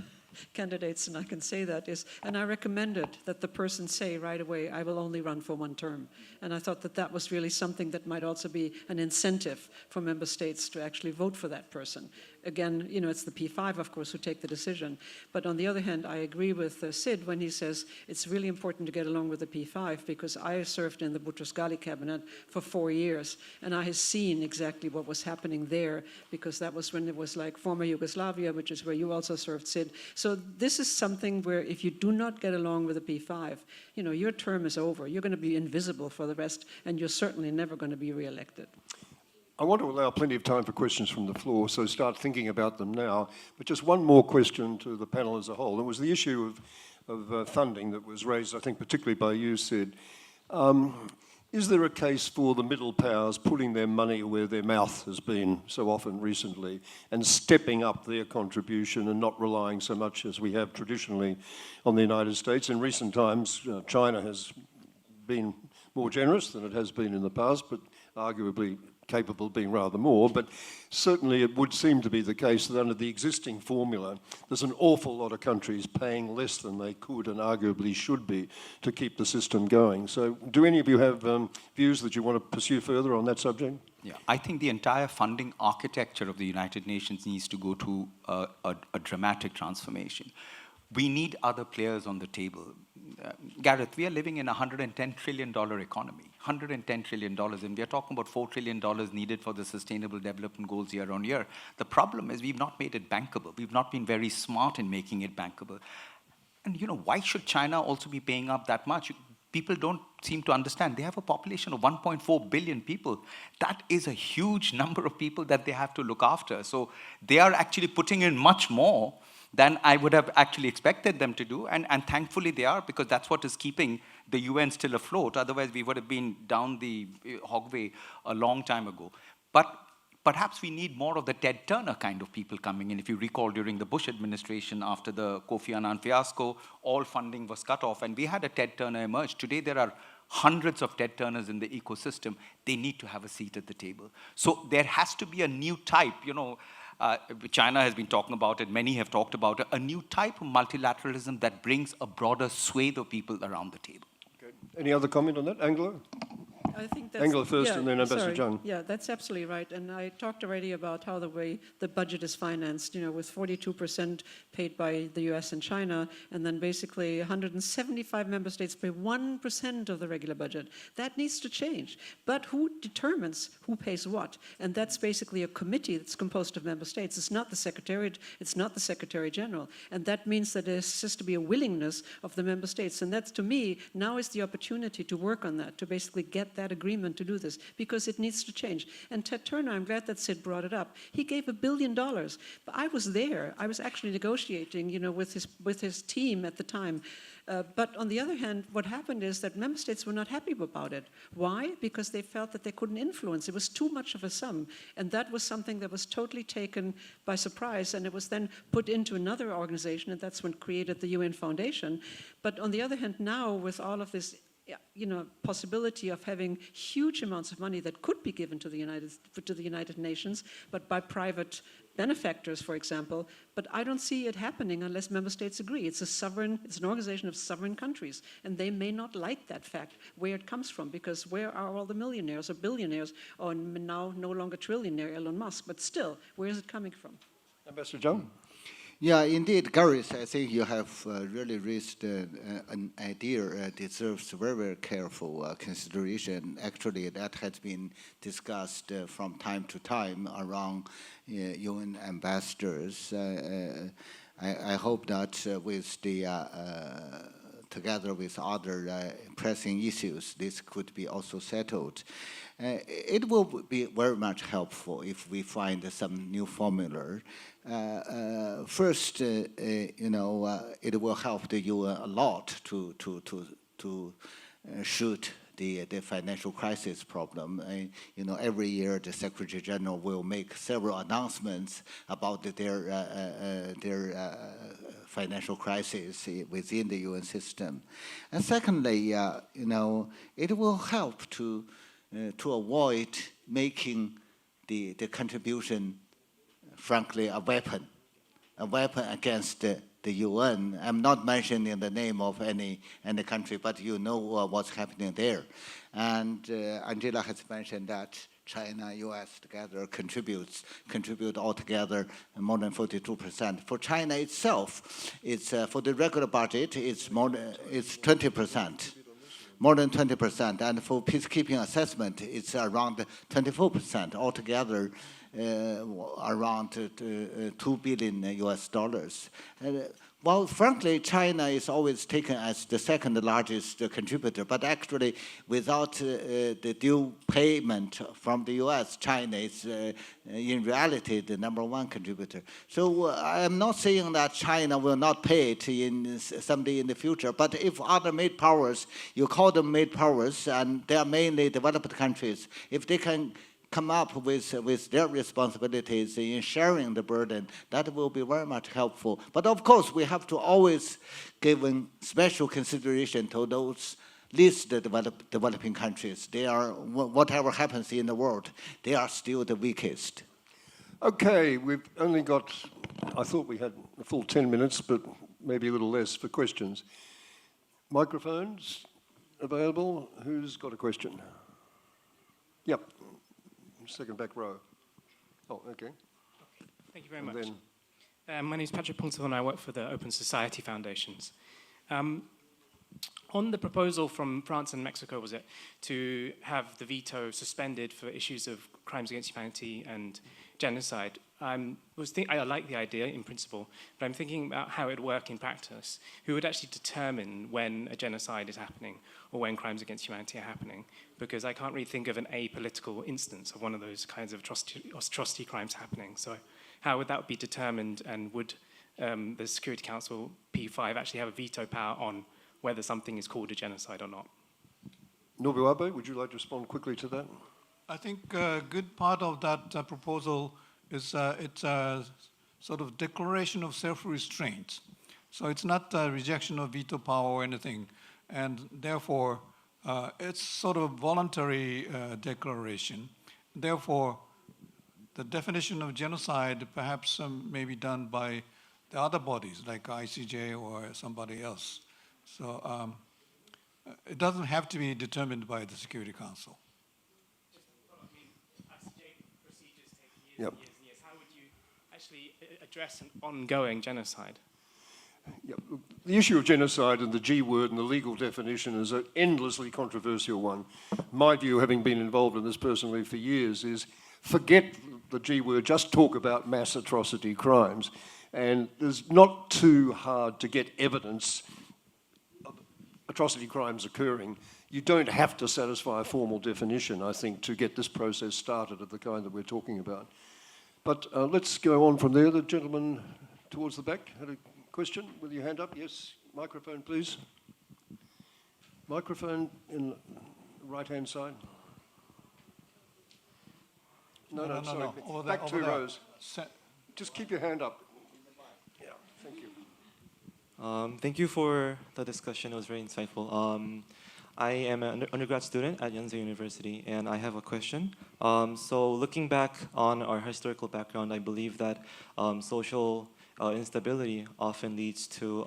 candidates, and I can say that and I recommended that the person say right away, I will only run for 1 term. And I thought that that was really something that might also be an incentive for member states to actually vote for that person. Again, it's the P5, of course, who take the decision. But on the other hand, I agree with Sid when he says it's really important to get along with the P5, because I served in the Boutros-Ghali cabinet for 4 years, and I have seen exactly what was happening there, because that was when it was like former Yugoslavia, which is where you also served, Sid. So this is something where if you do not get along with the P5, your term is over. You're going to be invisible for the rest, and you're certainly never going to be re-elected. I want to allow plenty of time for questions from the floor, so start thinking about them now. But just one more question to the panel as a whole. It was the issue of funding that was raised, I think, particularly by you, Sid. Is there a case for the middle powers putting their money where their mouth has been so often recently and stepping up their contribution and not relying so much as we have traditionally on the United States? In recent times, China has been more generous than it has been in the past, but arguably capable of being rather more, but certainly it would seem to be the case that under the existing formula, there's an awful lot of countries paying less than they could and arguably should be to keep the system going. So do any of you have views that you want to pursue further on that subject? Yeah, I think the entire funding architecture of the United Nations needs to go through a dramatic transformation. We need other players on the table. Gareth, we are living in a $110 trillion economy, $110 trillion, and we are talking about $4 trillion needed for the Sustainable Development Goals year on year. The problem is we've not made it bankable. We've not been very smart in making it bankable. And why should China also be paying up that much? People don't seem to understand. They have a population of 1.4 billion people. That is a huge number of people that they have to look after. So they are actually putting in much more than I would have actually expected them to do. And thankfully they are, because that's what is keeping the UN still afloat. Otherwise, we would have been down the hogway a long time ago. But perhaps we need more of the Ted Turner kind of people coming in. If you recall, during the Bush administration, after the Kofi Annan fiasco, all funding was cut off, and we had a Ted Turner emerge. Today, there are hundreds of Ted Turners in the ecosystem. They need to have a seat at the table. So there has to be a new type, China has been talking about it, many have talked about it, a new type of multilateralism that brings a broader swathe of people around the table. Okay. Any other comment on that? Angela? I think that's... Angela first, and then Ambassador Zhang. Yeah, that's absolutely right. And I talked already about how the way the budget is financed, with 42% paid by the US and China, and then basically 175 member states pay 1% of the regular budget. That needs to change. But who determines who pays what? And that's basically a committee that's composed of member states. It's not the Secretariat, it's not the Secretary General. And that means that there's just to be a willingness of the member states. And that's, to me, now is the opportunity to work on that, to basically get that that agreement to do this because it needs to change. And Ted Turner, I'm glad that Sid brought it up. He gave $1 billion. But I was there. I was actually negotiating, with his team at the time. But on the other hand, what happened is that member states were not happy about it. Why? Because they felt that they couldn't influence. It was too much of a sum. And that was something that was totally taken by surprise. And it was then put into another organization, and that's what created the UN Foundation. But on the other hand, now with all of this possibility of having huge amounts of money that could be given to the United Nations, but by private benefactors, for example. But I don't see it happening unless member states agree. It's an organization of sovereign countries, and they may not like that fact, where it comes from, because where are all the millionaires or billionaires, or now no longer trillionaire Elon Musk, but still, where is it coming from? Ambassador Zhang? Yeah, indeed, Gareth, I think you have really raised an idea deserves very, very careful consideration. Actually, that has been discussed from time to time around UN ambassadors. I hope that with the together with other pressing issues, this could be also settled. It will be very much helpful if we find some new formula. First, it will help the UN a lot to shoot the financial crisis problem. Every year the Secretary General will make several announcements about their financial crisis within the UN system. And secondly, it will help to avoid making the contribution, frankly, a weapon against the UN. I'm not mentioning the name of any country, but you know what's happening there. And Angela has mentioned that China, US together contribute altogether more than 42%. For China itself, it's for the regular budget, it's 20%. More than 20%, and for peacekeeping assessment, it's around 24%, altogether around $2 billion US. Well, frankly, China is always taken as the second largest contributor, but actually, without the due payment from the US, China is in reality the #1 contributor. So I'm not saying that China will not pay it someday in the future, but if other maid powers, you call them maid powers, and they are mainly developed countries, if they can come up with their responsibilities in sharing the burden, that will be very much helpful. But of course, we have to always give special consideration to those least developing countries. They are, whatever happens in the world, they are still the weakest. Okay, we've only got, I thought we had a full 10 minutes, but maybe a little less for questions. Microphones available? Who's got a question? Yep. Second back row. Oh, okay. Thank you very much. My name is Patrick Pungsel and I work for the Open Society Foundations. On the proposal from France and Mexico, was it, to have the veto suspended for issues of crimes against humanity and genocide, I like the idea in principle, but I'm thinking about how it would work in practice. Who would actually determine when a genocide is happening or when crimes against humanity are happening? Because I can't really think of an apolitical instance of one of those kinds of atrocity crimes happening. So how would that be determined, and would the Security Council P5 actually have a veto power on whether something is called a genocide or not? Nobuyasu, would you like to respond quickly to that? I think a good part of that proposal is it's a sort of declaration of self-restraint. So it's not a rejection of veto power or anything. And therefore, it's sort of voluntary declaration. Therefore, the definition of genocide perhaps may be done by the other bodies, like ICJ or somebody else. So it doesn't have to be determined by the Security Council. ICJ procedures take years and years and years. How would you actually address an ongoing genocide? Yeah, the issue of genocide and the G word and the legal definition is an endlessly controversial one. My view, having been involved in this personally for years, is forget the G word, just talk about mass atrocity crimes. And it's not too hard to get evidence of atrocity crimes occurring. you don't have to satisfy a formal definition, I think, to get this process started of the kind that we're talking about. But let's go on from there. The gentleman towards the back had a question with your hand up. Yes, microphone, please. Microphone in the right-hand side. No, sorry. Over there, Back 2 rows. Se- Just keep your hand up. Yeah, thank you. Thank you for the discussion. It was very insightful. I am an undergrad student at Yonsei University, and I have a question. So looking back on our historical background, I believe that social instability often leads to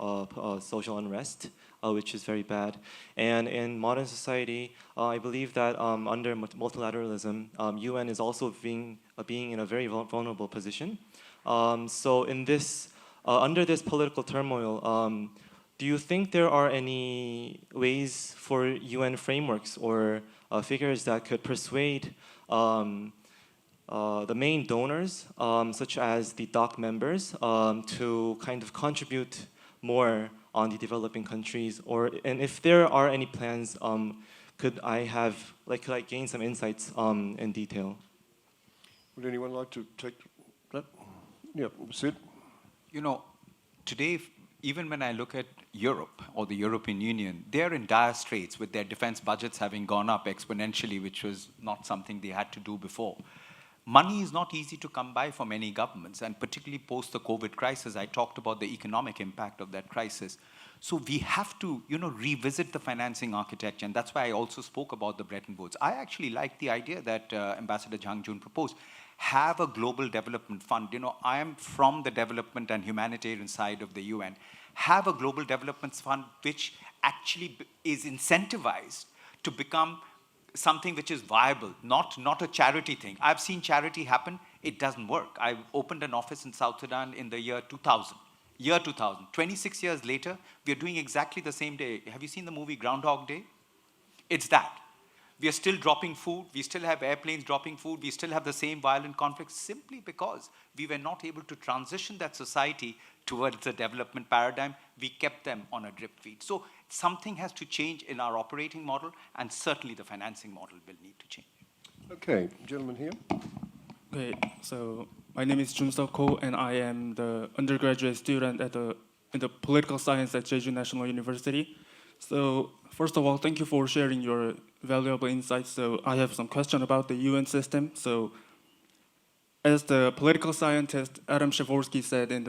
social unrest, which is very bad. And in modern society, I believe that under multilateralism, UN is also being in a very vulnerable position. So in this, under this political turmoil, do you think there are any ways for UN frameworks or figures that could persuade the main donors, such as the DOC members, to kind of contribute more on the developing countries? And if there are any plans, could I gain some insights in detail? Would anyone like to take that? Yeah, Sid? You know, today, even when I look at Europe or the European Union, they're in dire straits with their defense budgets having gone up exponentially, which was not something they had to do before. Money is not easy to come by for many governments, and particularly post the COVID crisis, I talked about the economic impact of that crisis. So we have to, revisit the financing architecture, and that's why I also spoke about the Bretton Woods. I actually like the idea that Ambassador Zhang Jun proposed. Have a global development fund. I am from the development and humanitarian side of the UN. Have a global development fund which actually is incentivized to become something which is viable, not a charity thing. I've seen charity happen, it doesn't work. I opened an office in South Sudan in the year 2000. 26 years later, we're doing exactly the same day. Have you seen the movie Groundhog Day? It's that. We are still dropping food, we still have airplanes dropping food, we still have the same violent conflicts simply because we were not able to transition that society towards a development paradigm. We kept them on a drip feed. So something has to change in our operating model, and certainly the financing model will need to change. Okay, gentleman here. Okay, so my name is Jun-Seok Ko, and I am the undergraduate student in the political science at Jeju National University. So first of all, thank you for sharing your valuable insights. So I have some question about the UN system. So as the political scientist Adam Przeworski said in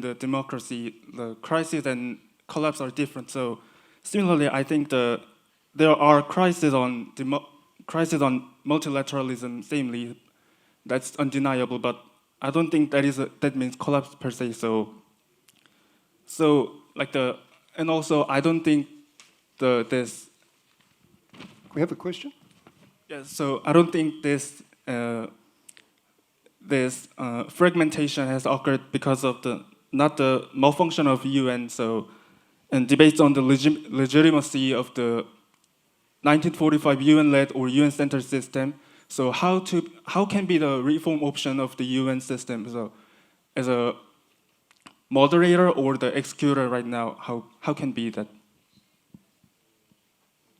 the Democracy, the crisis and collapse are different. So similarly, I think there are crises on multilateralism, namely, that's undeniable. But I don't think that means collapse per se. And also I don't think this. We have a question? Yeah. So I don't think this fragmentation has occurred because of not the malfunction of UN. And debates on the legitimacy of the 1945 UN-led or UN-centered system. So how can be the reform option of the UN system? So as a moderator or the executor right now, how can be that?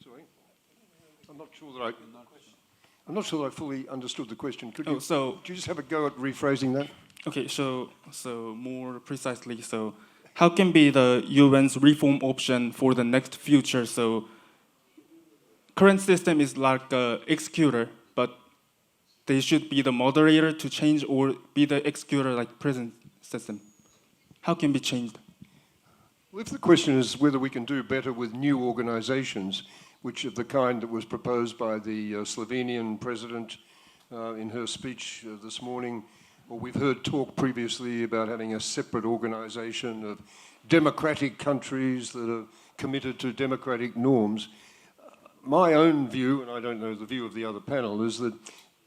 Sorry, I'm not sure that I fully understood the question. Could you just have a go at rephrasing that? Okay, so more precisely, so how can be the UN's reform option for the next future? So current system is like an executor, but they should be the moderator to change or be the executor like present system. How can be changed? Well, if the question is whether we can do better with new organizations, which of the kind that was proposed by the Slovenian president in her speech this morning, or we've heard talk previously about having a separate organization of democratic countries that are committed to democratic norms. My own view, and I don't know the view of the other panel, is that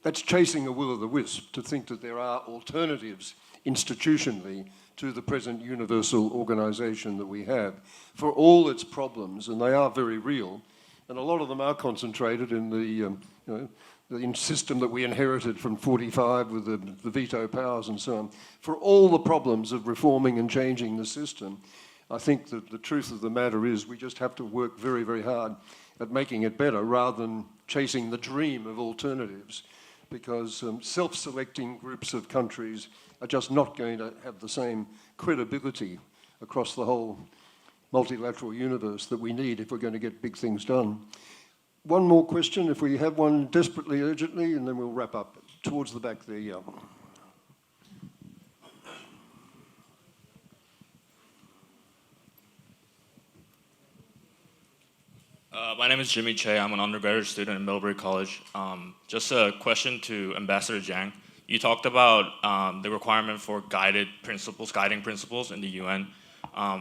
that's chasing a will-o'-the-wisp to think that there are alternatives institutionally to the present universal organization that we have for all its problems, and they are very real, and a lot of them are concentrated in the system that we inherited from 45 with the veto powers and so on. For all the problems of reforming and changing the system, I think that the truth of the matter is we just have to work very, very hard at making it better rather than chasing the dream of alternatives, because self-selecting groups of countries are just not going to have the same credibility across the whole multilateral universe that we need if we're going to get big things done. One more question, if we have one desperately urgently, and then we'll wrap up. Towards the back there, yeah. My name is Jimmy Che. I'm an undergraduate student at Middlebury College. Just a question to Ambassador ZHANG. You talked about the requirement for guiding principles in the UN.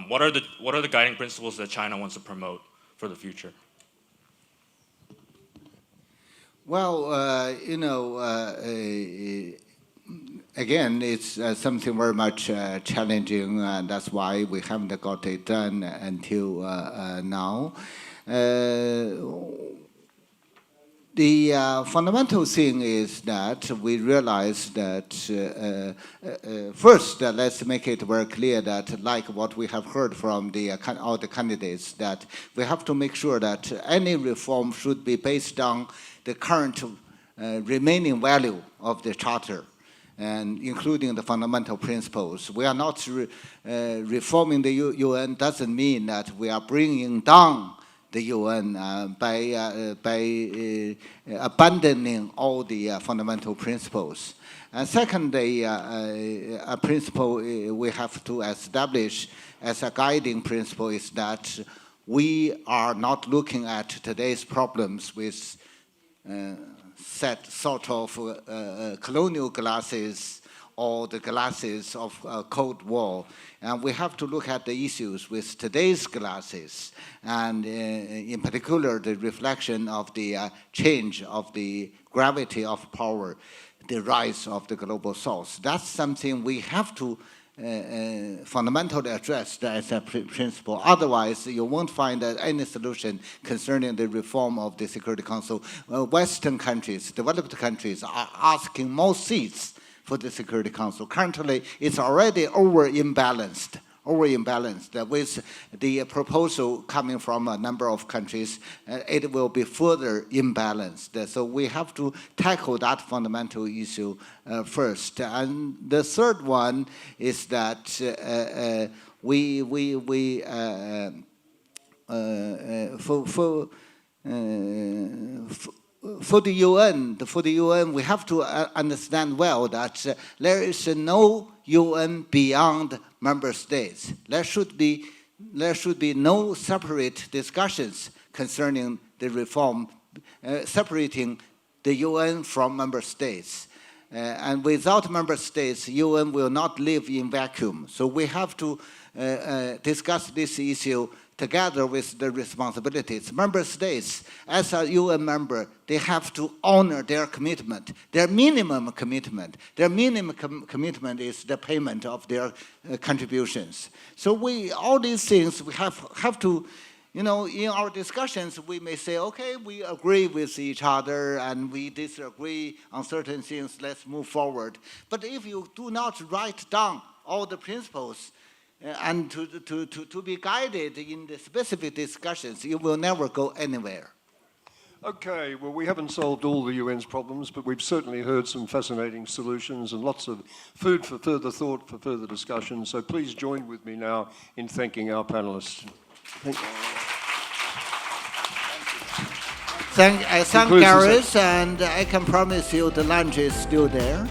What are the guiding principles that China wants to promote for the future? Well, again, it's something very much challenging, and that's why we haven't got it done until now. The fundamental thing is that we realize that first, let's make it very clear that, like what we have heard from all the candidates, that we have to make sure that any reform should be based on the current remaining value of the Charter, and including the fundamental principles. We are not reforming the UN doesn't mean that we are bringing down the UN by abandoning all the fundamental principles. And secondly, a principle we have to establish as a guiding principle is that we are not looking at today's problems with set sort of colonial glasses or the glasses of Cold War. And we have to look at the issues with today's glasses, and in particular, the reflection of the change of the gravity of power, the rise of the global south. That's something we have to fundamentally address as a principle. Otherwise, you won't find any solution concerning the reform of the Security Council. Western countries, developed countries, are asking more seats for the Security Council. Currently, it's already over-imbalanced with the proposal coming from a number of countries. It will be further imbalanced. So we have to tackle that fundamental issue first. And the third one is that for the UN, we have to understand well that there is no UN beyond member states. There should be no separate discussions concerning the reform, separating the UN from member states. And without member states, UN will not live in vacuum. So we have to discuss this issue together with the responsibilities. Member states, as a UN member, they have to honor their commitment, their minimum commitment. Their minimum commitment is the payment of their contributions. So all these things, we have to, in our discussions, we may say, okay, we agree with each other and we disagree on certain things, let's move forward. But if you do not write down all the principles, and to be guided in the specific discussions, you will never go anywhere. Okay, well, we haven't solved all the UN's problems, but we've certainly heard some fascinating solutions and lots of food for further thought, for further discussion. So please join with me now in thanking our panelists. I thank Gareth, and I can promise you the lunch is still there.